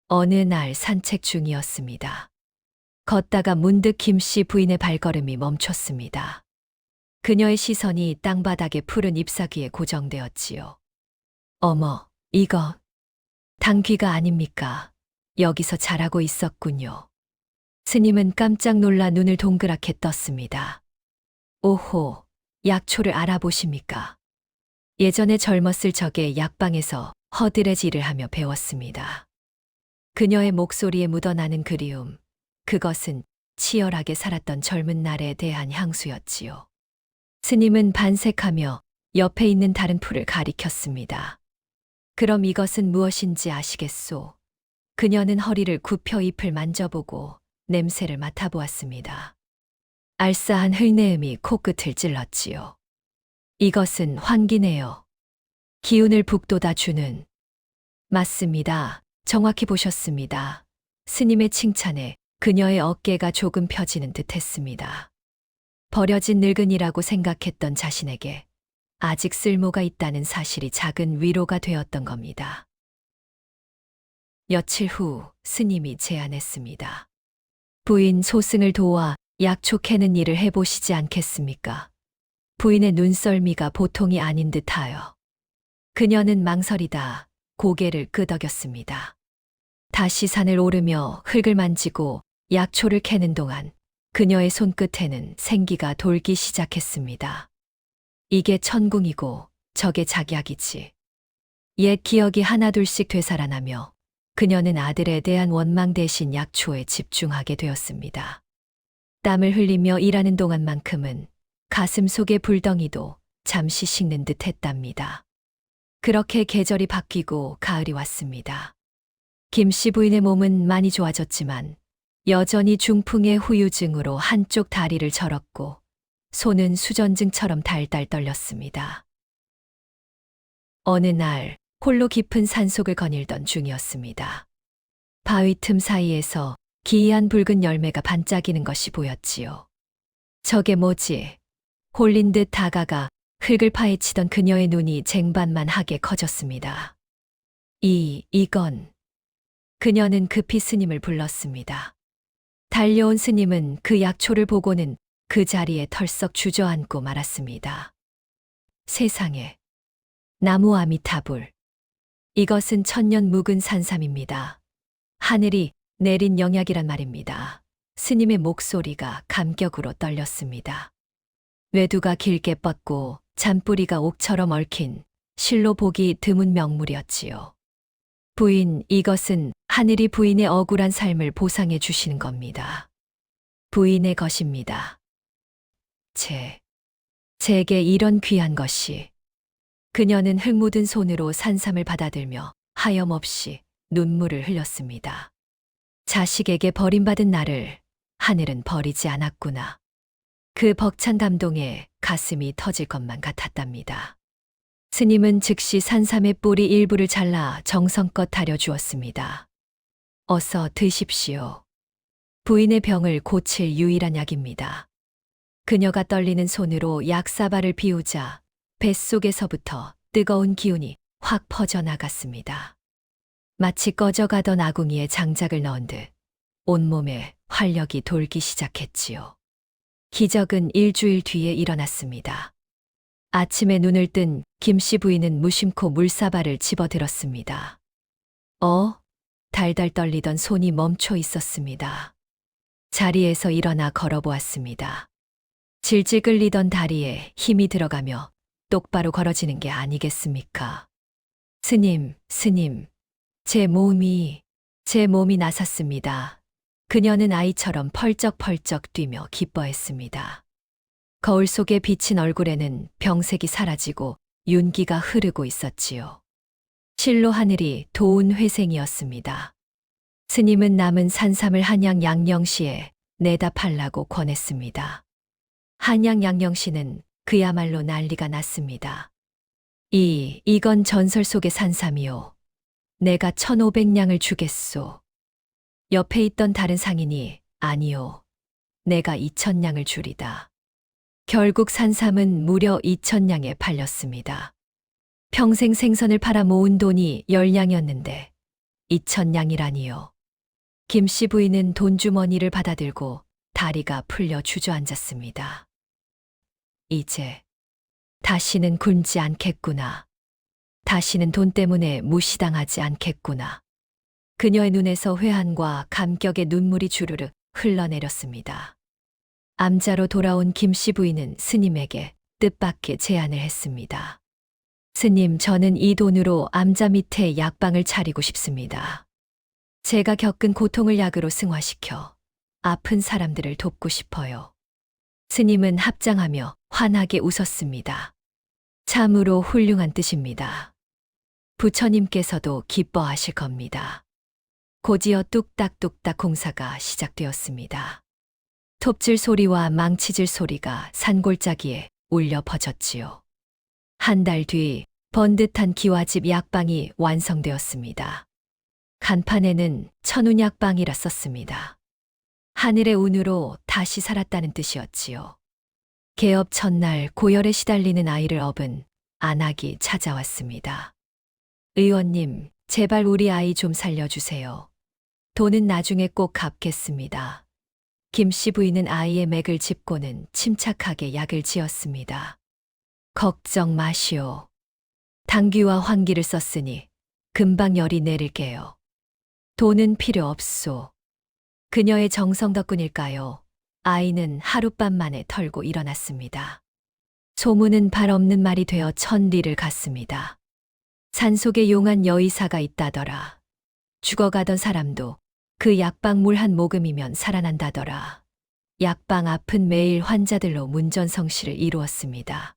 어느 날 산책 중이었습니다. 걷다가 문득 김씨 부인의 발걸음이 멈췄습니다. 그녀의 시선이 땅바닥의 푸른 잎사귀에 고정되었지요. 어머, 이거 당귀가 아닙니까? 여기서 자라고 있었군요. 스님은 깜짝 놀라 눈을 동그랗게 떴습니다. 오호, 약초를 알아보십니까? 예전에 젊었을 적에 약방에서 허드레지를 하며 배웠습니다. 그녀의 목소리에 묻어나는 그리움, 그것은 치열하게 살았던 젊은 날에 대한 향수였지요. 스님은 반색하며 옆에 있는 다른 풀을 가리켰습니다. 그럼 이것은 무엇인지 아시겠소? 그녀는 허리를 굽혀 잎을 만져보고 냄새를 맡아보았습니다. 알싸한 흙내음이 코끝을 찔렀지요. 이것은 환기네요. 기운을 북돋아 주는. 맞습니다. 정확히 보셨습니다. 스님의 칭찬에 그녀의 어깨가 조금 펴지는 듯 했습니다. 버려진 늙은이라고 생각했던 자신에게 아직 쓸모가 있다는 사실이 작은 위로가 되었던 겁니다. 며칠 후 스님이 제안했습니다. 부인 소승을 도와 약초 캐는 일을 해보시지 않겠습니까? 부인의 눈썰미가 보통이 아닌 듯하여. 그녀는 망설이다 고개를 끄덕였습니다. 다시 산을 오르며 흙을 만지고 약초를 캐는 동안 그녀의 손끝에는 생기가 돌기 시작했습니다. 이게 천궁이고 저게 작약이지. 옛 기억이 하나둘씩 되살아나며 그녀는 아들에 대한 원망 대신 약초에 집중하게 되었습니다. 땀을 흘리며 일하는 동안만큼은 가슴 속의 불덩이도 잠시 식는 듯 했답니다. 그렇게 계절이 바뀌고 가을이 왔습니다. 김씨 부인의 몸은 많이 좋아졌지만 여전히 중풍의 후유증으로 한쪽 다리를 절었고 손은 수전증처럼 달달 떨렸습니다. 어느 날 홀로 깊은 산속을 거닐던 중이었습니다. 바위 틈 사이에서 기이한 붉은 열매가 반짝이는 것이 보였지요. 저게 뭐지? 홀린 듯 다가가 흙을 파헤치던 그녀의 눈이 쟁반만하게 커졌습니다. 이건. 그녀는 급히 스님을 불렀습니다. 달려온 스님은 그 약초를 보고는 그 자리에 털썩 주저앉고 말았습니다. 세상에. 나무 아미타불. 이것은 천년 묵은 산삼입니다. 하늘이 내린 영약이란 말입니다. 스님의 목소리가 감격으로 떨렸습니다. 외두가 길게 뻗고 잔뿌리가 옥처럼 얽힌 실로 보기 드문 명물이었지요. 부인, 이것은 하늘이 부인의 억울한 삶을 보상해 주시는 겁니다. 부인의 것입니다. 제게 이런 귀한 것이. 그녀는 흙 묻은 손으로 산삼을 받아들며 하염없이 눈물을 흘렸습니다. 자식에게 버림받은 나를 하늘은 버리지 않았구나. 그 벅찬 감동에 가슴이 터질 것만 같았답니다. 스님은 즉시 산삼의 뿌리 일부를 잘라 정성껏 다려 주었습니다. 어서 드십시오. 부인의 병을 고칠 유일한 약입니다. 그녀가 떨리는 손으로 약사발을 비우자 뱃속에서부터 뜨거운 기운이 확 퍼져나갔습니다. 마치 꺼져가던 아궁이에 장작을 넣은 듯 온몸에 활력이 돌기 시작했지요. 기적은 일주일 뒤에 일어났습니다. 아침에 눈을 뜬 김씨 부인은 무심코 물사발을 집어들었습니다. 달달 떨리던 손이 멈춰 있었습니다. 자리에서 일어나 걸어보았습니다. 질질 끌리던 다리에 힘이 들어가며 똑바로 걸어지는 게 아니겠습니까? 스님, 제 몸이 나섰습니다. 그녀는 아이처럼 펄쩍펄쩍 뛰며 기뻐했습니다. 거울 속에 비친 얼굴에는 병색이 사라지고 윤기가 흐르고 있었지요. 실로 하늘이 도운 회생이었습니다. 스님은 남은 산삼을 한양 양령시에 내다 팔라고 권했습니다. 한양 양령시는 그야말로 난리가 났습니다. 이건 전설 속의 산삼이요. 내가 1,500냥을 주겠소. 옆에 있던 다른 상인이 아니요. 내가 2,000냥을 주리다. 결국 산삼은 무려 2,000냥에 팔렸습니다. 평생 생선을 팔아 모은 돈이 10냥이었는데 2,000냥이라니요. 김씨 부인은 돈주머니를 받아들고 다리가 풀려 주저앉았습니다. 이제 다시는 굶지 않겠구나. 다시는 돈 때문에 무시당하지 않겠구나. 그녀의 눈에서 회한과 감격의 눈물이 주르르 흘러내렸습니다. 암자로 돌아온 김씨 부인은 스님에게 뜻밖의 제안을 했습니다. 스님, 저는 이 돈으로 암자 밑에 약방을 차리고 싶습니다. 제가 겪은 고통을 약으로 승화시켜 아픈 사람들을 돕고 싶어요. 스님은 합장하며 환하게 웃었습니다. 참으로 훌륭한 뜻입니다. 부처님께서도 기뻐하실 겁니다. 곧이어 뚝딱뚝딱 공사가 시작되었습니다. 톱질 소리와 망치질 소리가 산골짜기에 울려 퍼졌지요. 한 달 뒤 번듯한 기와집 약방이 완성되었습니다. 간판에는 천운약방이라 썼습니다. 하늘의 운으로 다시 살았다는 뜻이었지요. 개업 첫날 고열에 시달리는 아이를 업은 안악이 찾아왔습니다. 의원님, 제발 우리 아이 좀 살려주세요. 돈은 나중에 꼭 갚겠습니다. 김씨 부인은 아이의 맥을 짚고는 침착하게 약을 지었습니다. 걱정 마시오. 당귀와 황기를 썼으니 금방 열이 내릴게요. 돈은 필요 없소. 그녀의 정성 덕분일까요? 아이는 하룻밤 만에 털고 일어났습니다. 소문은 발 없는 말이 되어 천리를 갔습니다. 산속에 용한 여의사가 있다더라. 죽어가던 사람도 그 약방 물 한 모금이면 살아난다더라. 약방 앞은 매일 환자들로 문전성시를 이루었습니다.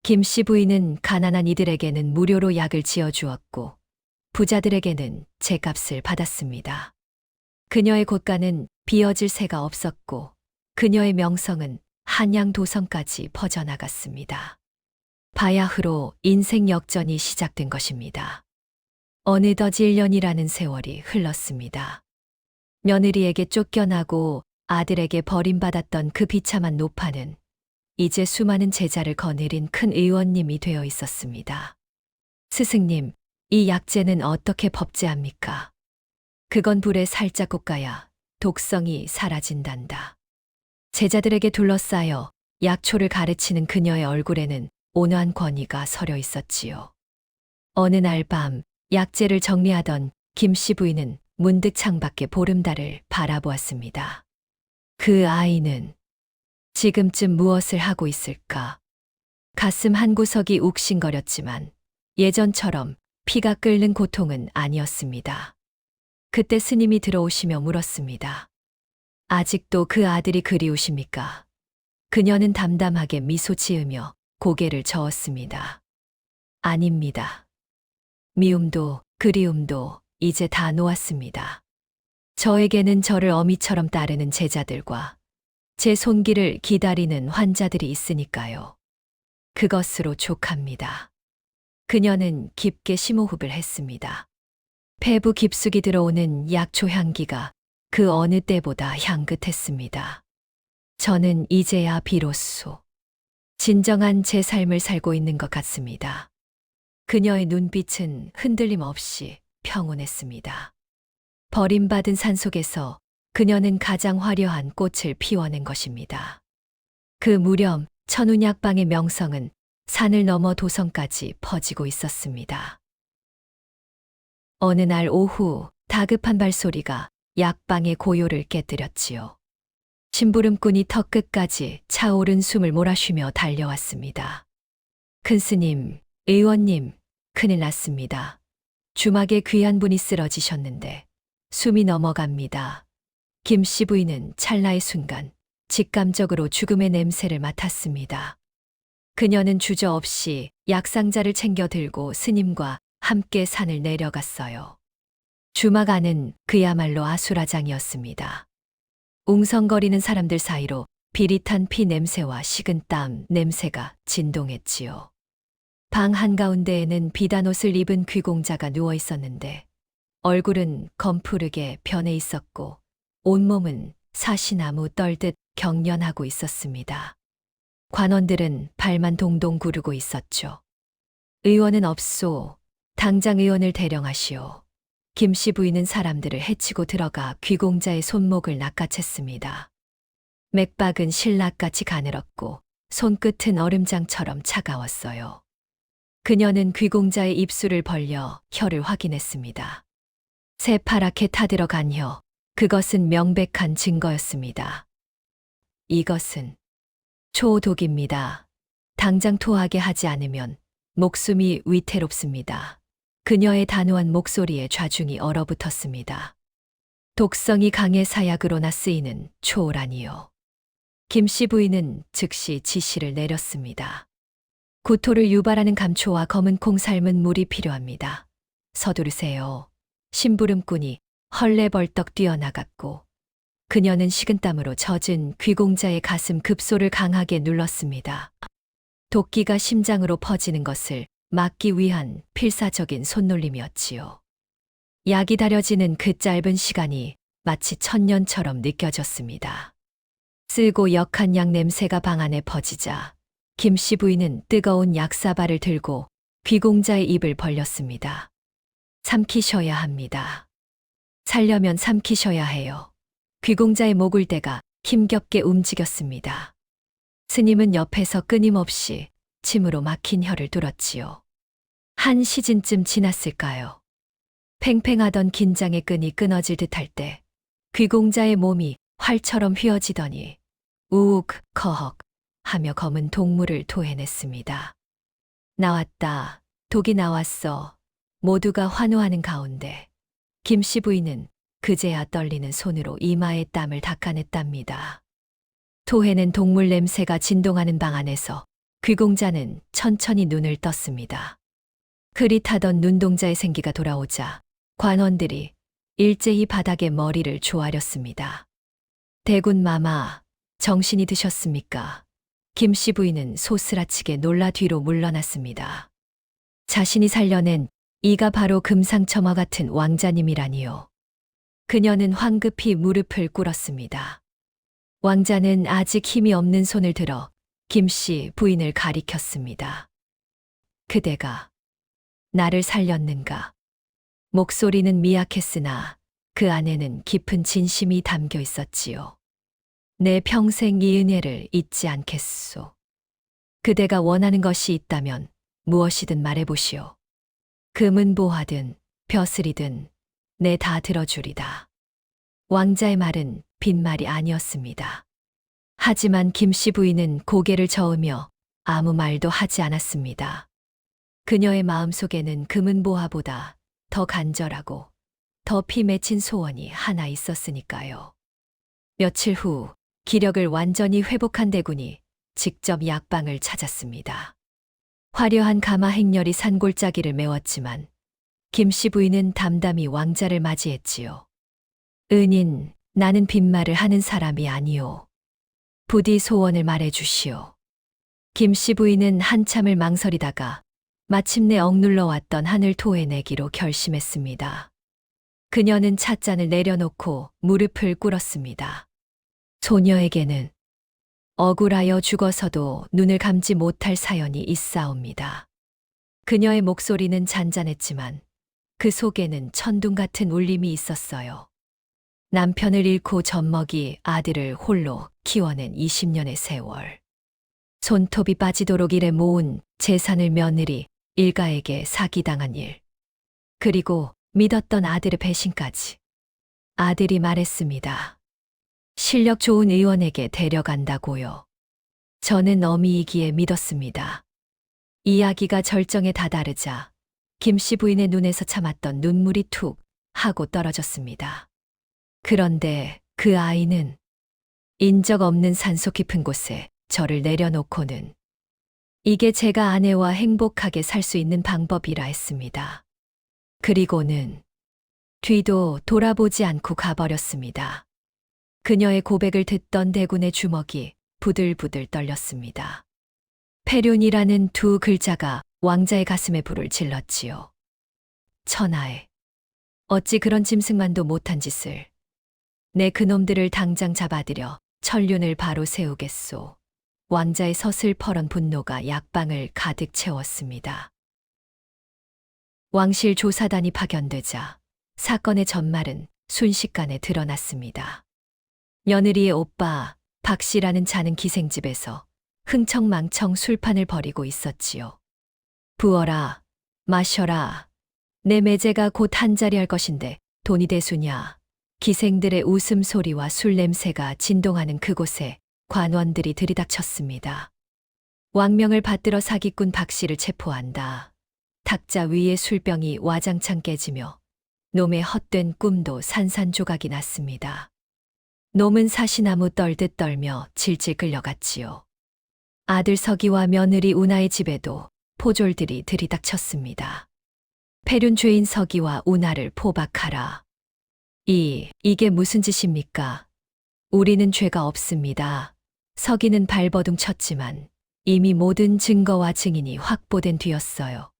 김씨 부인은 가난한 이들에게는 무료로 약을 지어주었고 부자들에게는 제값을 받았습니다. 그녀의 곳간은 비어질 새가 없었고 그녀의 명성은 한양 도성까지 퍼져나갔습니다. 바야흐로 인생 역전이 시작된 것입니다. 어느덧 1년이라는 세월이 흘렀습니다. 며느리에게 쫓겨나고 아들에게 버림받았던 그 비참한 노파는 이제 수많은 제자를 거느린 큰 의원님이 되어 있었습니다. 스승님, 이 약재는 어떻게 법제합니까? 그건 불에 살짝 볶아야 독성이 사라진단다. 제자들에게 둘러싸여 약초를 가르치는 그녀의 얼굴에는 온화한 권위가 서려 있었지요. 어느 날 밤 약재를 정리하던 김씨 부인은 문득 창밖에 보름달을 바라보았습니다. 그 아이는 지금쯤 무엇을 하고 있을까? 가슴 한구석이 욱신거렸지만 예전처럼 피가 끓는 고통은 아니었습니다. 그때 스님이 들어오시며 물었습니다. 아직도 그 아들이 그리우십니까? 그녀는 담담하게 미소 지으며 고개를 저었습니다. 아닙니다. 미움도 그리움도 이제 다 놓았습니다. 저에게는 저를 어미처럼 따르는 제자들과 제 손길을 기다리는 환자들이 있으니까요. 그것으로 족합니다. 그녀는 깊게 심호흡을 했습니다. 폐부 깊숙이 들어오는 약초 향기가 그 어느 때보다 향긋했습니다. 저는 이제야 비로소 진정한 제 삶을 살고 있는 것 같습니다. 그녀의 눈빛은 흔들림 없이 평온했습니다. 버림받은 산속에서 그녀는 가장 화려한 꽃을 피워낸 것입니다. 그 무렵 천운약방의 명성은 산을 넘어 도성까지 퍼지고 있었습니다. 어느 날 오후 다급한 발소리가 약방의 고요를 깨뜨렸지요. 심부름꾼이 턱 끝까지 차오른 숨을 몰아쉬며 달려왔습니다. 큰스님, 의원님, 큰일 났습니다. 주막에 귀한 분이 쓰러지셨는데 숨이 넘어갑니다. 김씨 부인은 찰나의 순간 직감적으로 죽음의 냄새를 맡았습니다. 그녀는 주저없이 약상자를 챙겨 들고 스님과 함께 산을 내려갔어요. 주막 안은 그야말로 아수라장이었습니다. 웅성거리는 사람들 사이로 비릿한 피 냄새와 식은 땀 냄새가 진동했지요. 방 한가운데에는 비단 옷을 입은 귀공자가 누워 있었는데 얼굴은 검푸르게 변해 있었고 온몸은 사시나무 떨듯 경련하고 있었습니다. 관원들은 발만 동동 구르고 있었죠. 의원은 없소. 당장 의원을 대령하시오. 김씨 부인은 사람들을 해치고 들어가 귀공자의 손목을 낚아챘습니다. 맥박은 신락같이 가늘었고 손끝은 얼음장처럼 차가웠어요. 그녀는 귀공자의 입술을 벌려 혀를 확인했습니다. 새파랗게 타들어간 혀, 그것은 명백한 증거였습니다. 이것은 초독입니다. 당장 토하게 하지 않으면 목숨이 위태롭습니다. 그녀의 단호한 목소리에 좌중이 얼어붙었습니다. 독성이 강해 사약으로나 쓰이는 초라니요. 김씨 부인은 즉시 지시를 내렸습니다. 구토를 유발하는 감초와 검은 콩 삶은 물이 필요합니다. 서두르세요. 심부름꾼이 헐레벌떡 뛰어나갔고 그녀는 식은땀으로 젖은 귀공자의 가슴 급소를 강하게 눌렀습니다. 도끼가 심장으로 퍼지는 것을 막기 위한 필사적인 손놀림이었지요. 약이 다려지는 그 짧은 시간이 마치 천년처럼 느껴졌습니다. 쓰고 역한 약 냄새가 방 안에 퍼지자 김씨 부인은 뜨거운 약사발을 들고 귀공자의 입을 벌렸습니다. 삼키셔야 합니다. 살려면 삼키셔야 해요. 귀공자의 목을대가 힘겹게 움직였습니다. 스님은 옆에서 끊임없이 침으로 막힌 혀를 뚫었지요. 한 시즌쯤 지났을까요? 팽팽하던 긴장의 끈이 끊어질 듯할 때 귀공자의 몸이 활처럼 휘어지더니 우욱 커헉 하며 검은 동물을 토해냈습니다. 나왔다. 독이 나왔어. 모두가 환호하는 가운데 김씨 부인은 그제야 떨리는 손으로 이마의 땀을 닦아냈답니다. 토해낸 동물 냄새가 진동하는 방 안에서 귀공자는 천천히 눈을 떴습니다. 흐릿하던 눈동자의 생기가 돌아오자 관원들이 일제히 바닥에 머리를 조아렸습니다. 대군 마마, 정신이 드셨습니까? 김씨 부인은 소스라치게 놀라 뒤로 물러났습니다. 자신이 살려낸 이가 바로 금상첨화 같은 왕자님이라니요. 그녀는 황급히 무릎을 꿇었습니다. 왕자는 아직 힘이 없는 손을 들어 김씨 부인을 가리켰습니다. 그대가 나를 살렸는가? 목소리는 미약했으나 그 안에는 깊은 진심이 담겨 있었지요. 내 평생 이 은혜를 잊지 않겠소. 그대가 원하는 것이 있다면 무엇이든 말해보시오. 금은 보화든 벼슬이든 내 다 들어주리다. 왕자의 말은 빈말이 아니었습니다. 하지만 김씨 부인은 고개를 저으며 아무 말도 하지 않았습니다. 그녀의 마음속에는 금은 보화보다 더 간절하고 더 피 맺힌 소원이 하나 있었으니까요. 며칠 후 기력을 완전히 회복한 대군이 직접 약방을 찾았습니다. 화려한 가마 행렬이 산골짜기를 메웠지만 김씨 부인은 담담히 왕자를 맞이했지요. 은인, 나는 빈말을 하는 사람이 아니오. 부디 소원을 말해주시오. 김씨 부인은 한참을 망설이다가 마침내 억눌러 왔던 한을 토해내기로 결심했습니다. 그녀는 찻잔을 내려놓고 무릎을 꿇었습니다. 소녀에게는 억울하여 죽어서도 눈을 감지 못할 사연이 있사옵니다. 그녀의 목소리는 잔잔했지만 그 속에는 천둥 같은 울림이 있었어요. 남편을 잃고 젖먹이 아들을 홀로 키워낸 20년의 세월. 손톱이 빠지도록 일에 모은 재산을 며느리 일가에게 사기당한 일. 그리고 믿었던 아들의 배신까지. 아들이 말했습니다. 실력 좋은 의원에게 데려간다고요. 저는 어미이기에 믿었습니다. 이야기가 절정에 다다르자 김씨 부인의 눈에서 참았던 눈물이 툭 하고 떨어졌습니다. 그런데 그 아이는 인적 없는 산속 깊은 곳에 저를 내려놓고는 이게 제가 아내와 행복하게 살 수 있는 방법이라 했습니다. 그리고는 뒤도 돌아보지 않고 가버렸습니다. 그녀의 고백을 듣던 대군의 주먹이 부들부들 떨렸습니다. 폐륜이라는 두 글자가 왕자의 가슴에 불을 질렀지요. 천하에 어찌 그런 짐승만도 못한 짓을. 내 그놈들을 당장 잡아들여 천륜을 바로 세우겠소. 왕자의 서슬퍼런 분노가 약방을 가득 채웠습니다. 왕실 조사단이 파견되자 사건의 전말은 순식간에 드러났습니다. 며느리의 오빠 박씨라는 자는 기생집에서 흥청망청 술판을 벌이고 있었지요. 부어라, 마셔라. 내 매제가 곧 한자리 할 것인데 돈이 대수냐. 기생들의 웃음소리와 술 냄새가 진동하는 그곳에 관원들이 들이닥쳤습니다. 왕명을 받들어 사기꾼 박씨를 체포한다. 탁자 위의 술병이 와장창 깨지며 놈의 헛된 꿈도 산산조각이 났습니다. 놈은 사시나무 떨듯 떨며 질질 끌려갔지요. 아들 서기와 며느리 운하의 집에도 포졸들이 들이닥쳤습니다. 폐륜 죄인 서기와 운하를 포박하라. 이게 무슨 짓입니까? 우리는 죄가 없습니다. 서기는 발버둥 쳤지만 이미 모든 증거와 증인이 확보된 뒤였어요.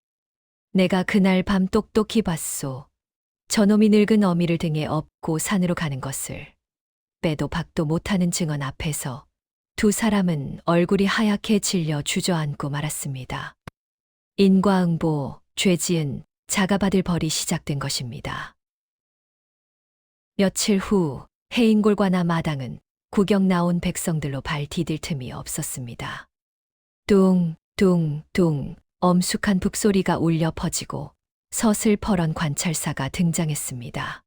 내가 그날 밤 똑똑히 봤소. 저놈이 늙은 어미를 등에 업고 산으로 가는 것을. 빼도 박도 못하는 증언 앞에서 두 사람은 얼굴이 하얗게 질려 주저앉고 말았습니다. 인과응보, 죄지은, 자가받을 벌이 시작된 것입니다. 며칠 후 해인골과나 마당은 구경 나온 백성들로 발 디딜 틈이 없었습니다. 뚱뚱뚱 엄숙한 북소리가 울려 퍼지고 서슬퍼런 관찰사가 등장했습니다.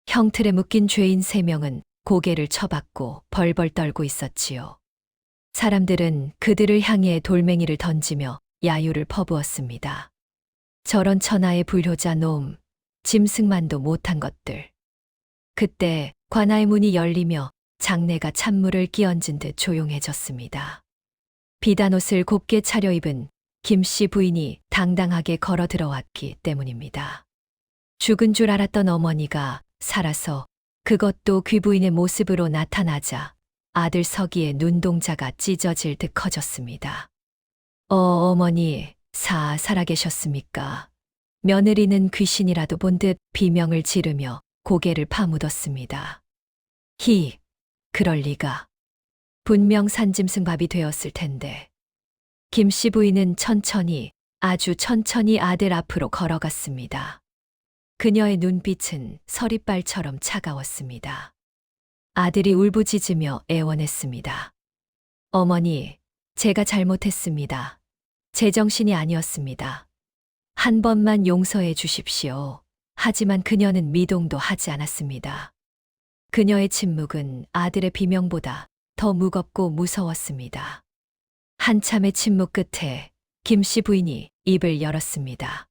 형틀에 묶인 죄인 3명은 고개를 쳐박고 벌벌 떨고 있었지요. 사람들은 그들을 향해 돌멩이를 던지며 야유를 퍼부었습니다. 저런 천하의 불효자 놈, 짐승만도 못한 것들. 그때 관아의 문이 열리며 장내가 찬물을 끼얹은 듯 조용해졌습니다. 비단옷을 곱게 차려입은 김씨 부인이 당당하게 걸어 들어왔기 때문입니다. 죽은 줄 알았던 어머니가 살아서 그것도 귀부인의 모습으로 나타나자 아들 서기의 눈동자가 찢어질 듯 커졌습니다. 어머니, 살아계셨습니까? 며느리는 귀신이라도 본 듯 비명을 지르며 고개를 파묻었습니다. 그럴 리가. 분명 산짐승밥이 되었을 텐데. 김씨 부인은 천천히, 아주 천천히 아들 앞으로 걸어갔습니다. 그녀의 눈빛은 서리빨처럼 차가웠습니다. 아들이 울부짖으며 애원했습니다. 어머니, 제가 잘못했습니다. 제정신이 아니었습니다. 한 번만 용서해 주십시오. 하지만 그녀는 미동도 하지 않았습니다. 그녀의 침묵은 아들의 비명보다 더 무겁고 무서웠습니다. 한참의 침묵 끝에 김씨 부인이 입을 열었습니다.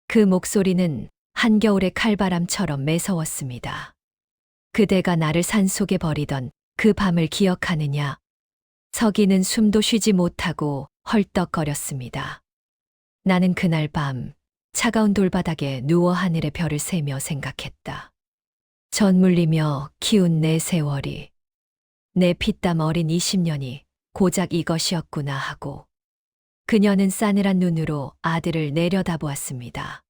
그 목소리는 한겨울의 칼바람처럼 매서웠습니다. 그대가 나를 산속에 버리던 그 밤을 기억하느냐? 서기는 숨도 쉬지 못하고 헐떡거렸습니다. 나는 그날 밤 차가운 돌바닥에 누워 하늘의 별을 세며 생각했다. 젖물리며 키운 내 세월이, 내 피땀 어린 20년이 고작 이것이었구나 하고. 그녀는 싸늘한 눈으로 아들을 내려다보았습니다.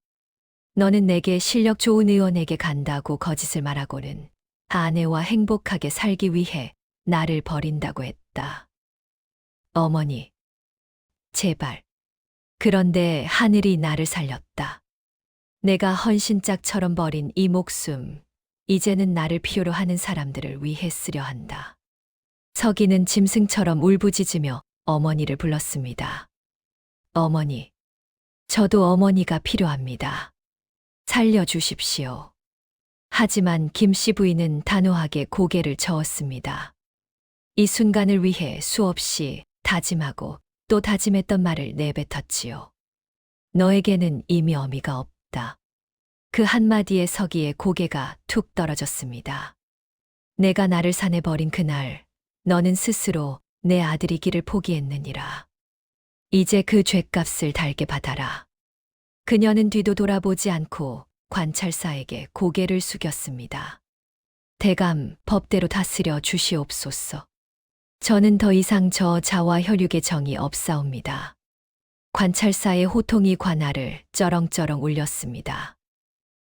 너는 내게 실력 좋은 의원에게 간다고 거짓을 말하고는 아내와 행복하게 살기 위해 나를 버린다고 했다. 어머니, 제발. 그런데 하늘이 나를 살렸다. 내가 헌신짝처럼 버린 이 목숨, 이제는 나를 필요로 하는 사람들을 위해 쓰려 한다. 서기는 짐승처럼 울부짖으며 어머니를 불렀습니다. 어머니, 저도 어머니가 필요합니다. 살려주십시오. 하지만 김씨 부인은 단호하게 고개를 저었습니다. 이 순간을 위해 수없이 다짐하고 또 다짐했던 말을 내뱉었지요. 너에게는 이미 어미가 없다. 그 한마디에 서기의 고개가 툭 떨어졌습니다. 내가 나를 산에 버린 그날, 너는 스스로 내 아들이기를 포기했느니라. 이제 그 죄값을 달게 받아라. 그녀는 뒤도 돌아보지 않고 관찰사에게 고개를 숙였습니다. 대감, 법대로 다스려 주시옵소서. 저는 더 이상 저 자와 혈육의 정이 없사옵니다. 관찰사의 호통이 관할을 쩌렁쩌렁 울렸습니다.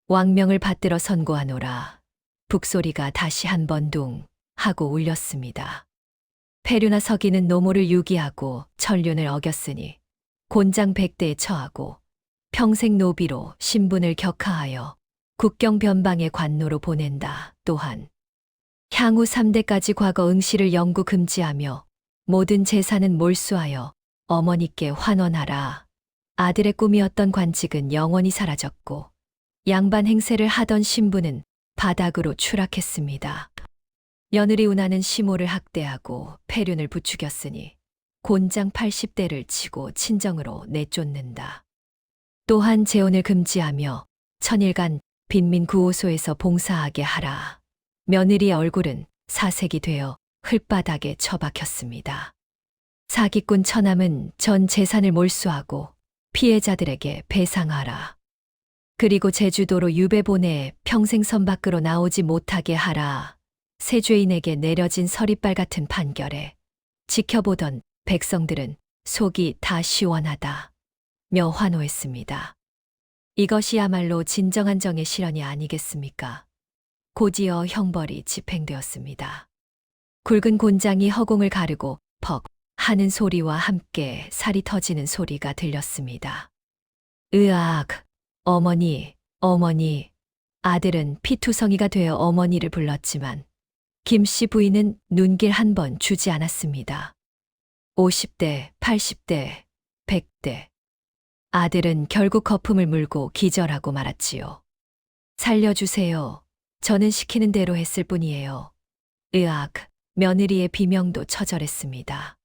왕명을 받들어 선고하노라. 북소리가 다시 한 번 둥 하고 울렸습니다. 폐류나 서기는 노모를 유기하고 천륜을 어겼으니 곤장 100대에 처하고 평생 노비로 신분을 격하하여 국경 변방의 관노로 보낸다. 또한 향후 3대까지 과거 응시를 영구 금지하며 모든 재산은 몰수하여 어머니께 환원하라. 아들의 꿈이었던 관직은 영원히 사라졌고 양반 행세를 하던 신부는 바닥으로 추락했습니다. 며느리 운하는 시모를 학대하고 폐륜을 부추겼으니 곤장 80대를 치고 친정으로 내쫓는다. 또한 재혼을 금지하며 천일간 빈민구호소에서 봉사하게 하라. 며느리의 얼굴은 사색이 되어 흙바닥에 처박혔습니다. 사기꾼 처남은 전 재산을 몰수하고 피해자들에게 배상하라. 그리고 제주도로 유배 보내 평생 선 밖으로 나오지 못하게 하라. 세죄인에게 내려진 서리빨 같은 판결에 지켜보던 백성들은 속이 다 시원하다 며 환호했습니다. 이것이야말로 진정한 정의 실현이 아니겠습니까? 곧이어 형벌이 집행되었습니다. 굵은 곤장이 허공을 가르고 퍽 하는 소리와 함께 살이 터지는 소리가 들렸습니다. 으악! 어머니, 어머니. 아들은 피투성이가 되어 어머니를 불렀지만 김씨 부인은 눈길 한 번 주지 않았습니다. 50대, 80대, 100대. 아들은 결국 거품을 물고 기절하고 말았지요. 살려주세요. 저는 시키는 대로 했을 뿐이에요. 으악, 며느리의 비명도 처절했습니다.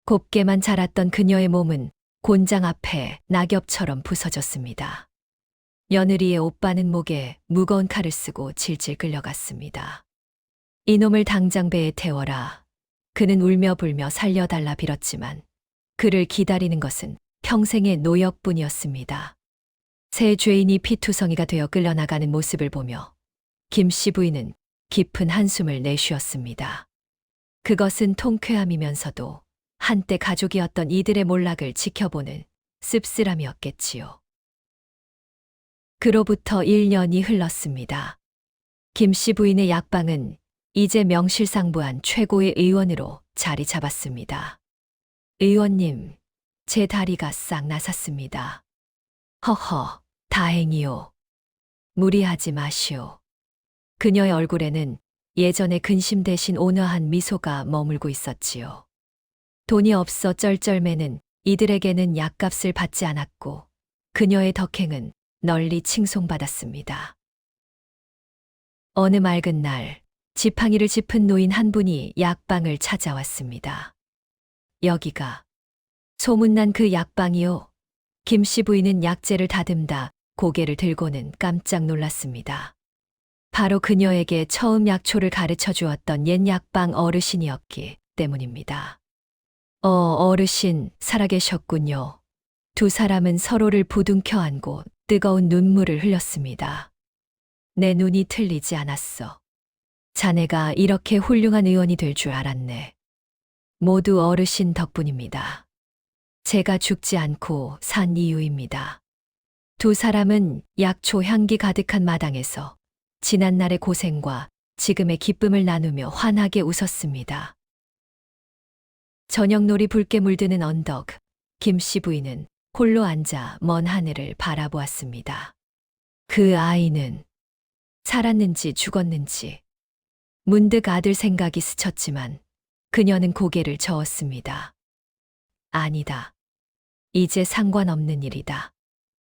곱게만 자랐던 그녀의 몸은 곤장 앞에 낙엽처럼 부서졌습니다. 며느리의 오빠는 목에 무거운 칼을 쓰고 질질 끌려갔습니다. 이놈을 당장 배에 태워라. 그는 울며 불며 살려달라 빌었지만 그를 기다리는 것은 평생의 노역뿐이었습니다. 새 죄인이 피투성이가 되어 끌려나가는 모습을 보며 김씨 부인은 깊은 한숨을 내쉬었습니다. 그것은 통쾌함이면서도 한때 가족이었던 이들의 몰락을 지켜보는 씁쓸함이었겠지요. 그로부터 1년이 흘렀습니다. 김씨 부인의 약방은 이제 명실상부한 최고의 의원으로 자리 잡았습니다. 의원님, 제 다리가 싹 나섰습니다. 허허, 다행이요. 무리하지 마시오. 그녀의 얼굴에는 예전의 근심 대신 온화한 미소가 머물고 있었지요. 돈이 없어 쩔쩔매는 이들에게는 약값을 받지 않았고 그녀의 덕행은 널리 칭송받았습니다. 어느 맑은 날 지팡이를 짚은 노인 한 분이 약방을 찾아왔습니다. 여기가 소문난 그 약방이요. 김씨 부인은 약재를 다듬다 고개를 들고는 깜짝 놀랐습니다. 바로 그녀에게 처음 약초를 가르쳐 주었던 옛 약방 어르신이었기 때문입니다. 어르신, 살아계셨군요. 두 사람은 서로를 부둥켜 안고 뜨거운 눈물을 흘렸습니다. 내 눈이 틀리지 않았어. 자네가 이렇게 훌륭한 의원이 될 줄 알았네. 모두 어르신 덕분입니다. 제가 죽지 않고 산 이유입니다. 두 사람은 약초 향기 가득한 마당에서 지난날의 고생과 지금의 기쁨을 나누며 환하게 웃었습니다. 저녁놀이 붉게 물드는 언덕, 김씨 부인은 홀로 앉아 먼 하늘을 바라보았습니다. 그 아이는 살았는지 죽었는지 문득 아들 생각이 스쳤지만 그녀는 고개를 저었습니다. 아니다. 이제 상관없는 일이다.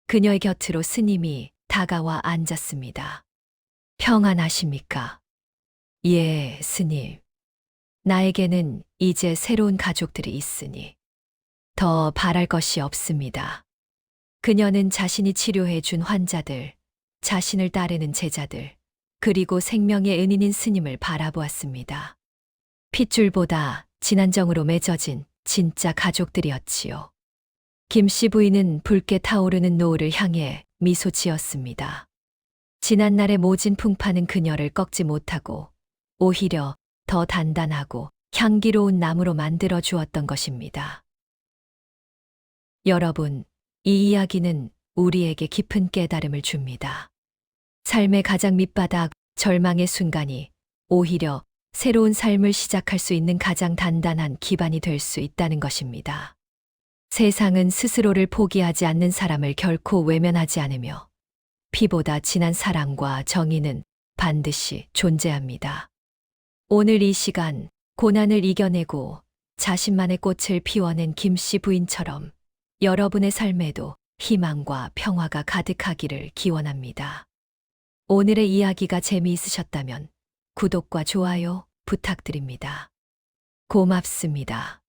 그녀의 곁으로 스님이 다가와 앉았습니다. 평안하십니까? 예, 스님. 나에게는 이제 새로운 가족들이 있으니 더 바랄 것이 없습니다. 그녀는 자신이 치료해 준 환자들, 자신을 따르는 제자들, 그리고 생명의 은인인 스님을 바라보았습니다. 핏줄보다 진한 정으로 맺어진 진짜 가족들이었지요. 김씨 부인은 붉게 타오르는 노을을 향해 미소 지었습니다. 지난날의 모진 풍파는 그녀를 꺾지 못하고 오히려 더 단단하고 향기로운 나무로 만들어 주었던 것입니다. 여러분, 이 이야기는 우리에게 깊은 깨달음을 줍니다. 삶의 가장 밑바닥, 절망의 순간이 오히려 새로운 삶을 시작할 수 있는 가장 단단한 기반이 될 수 있다는 것입니다. 세상은 스스로를 포기하지 않는 사람을 결코 외면하지 않으며 피보다 진한 사랑과 정의는 반드시 존재합니다. 오늘 이 시간, 고난을 이겨내고 자신만의 꽃을 피워낸 김씨 부인처럼 여러분의 삶에도 희망과 평화가 가득하기를 기원합니다. 오늘의 이야기가 재미있으셨다면 구독과 좋아요 부탁드립니다. 고맙습니다.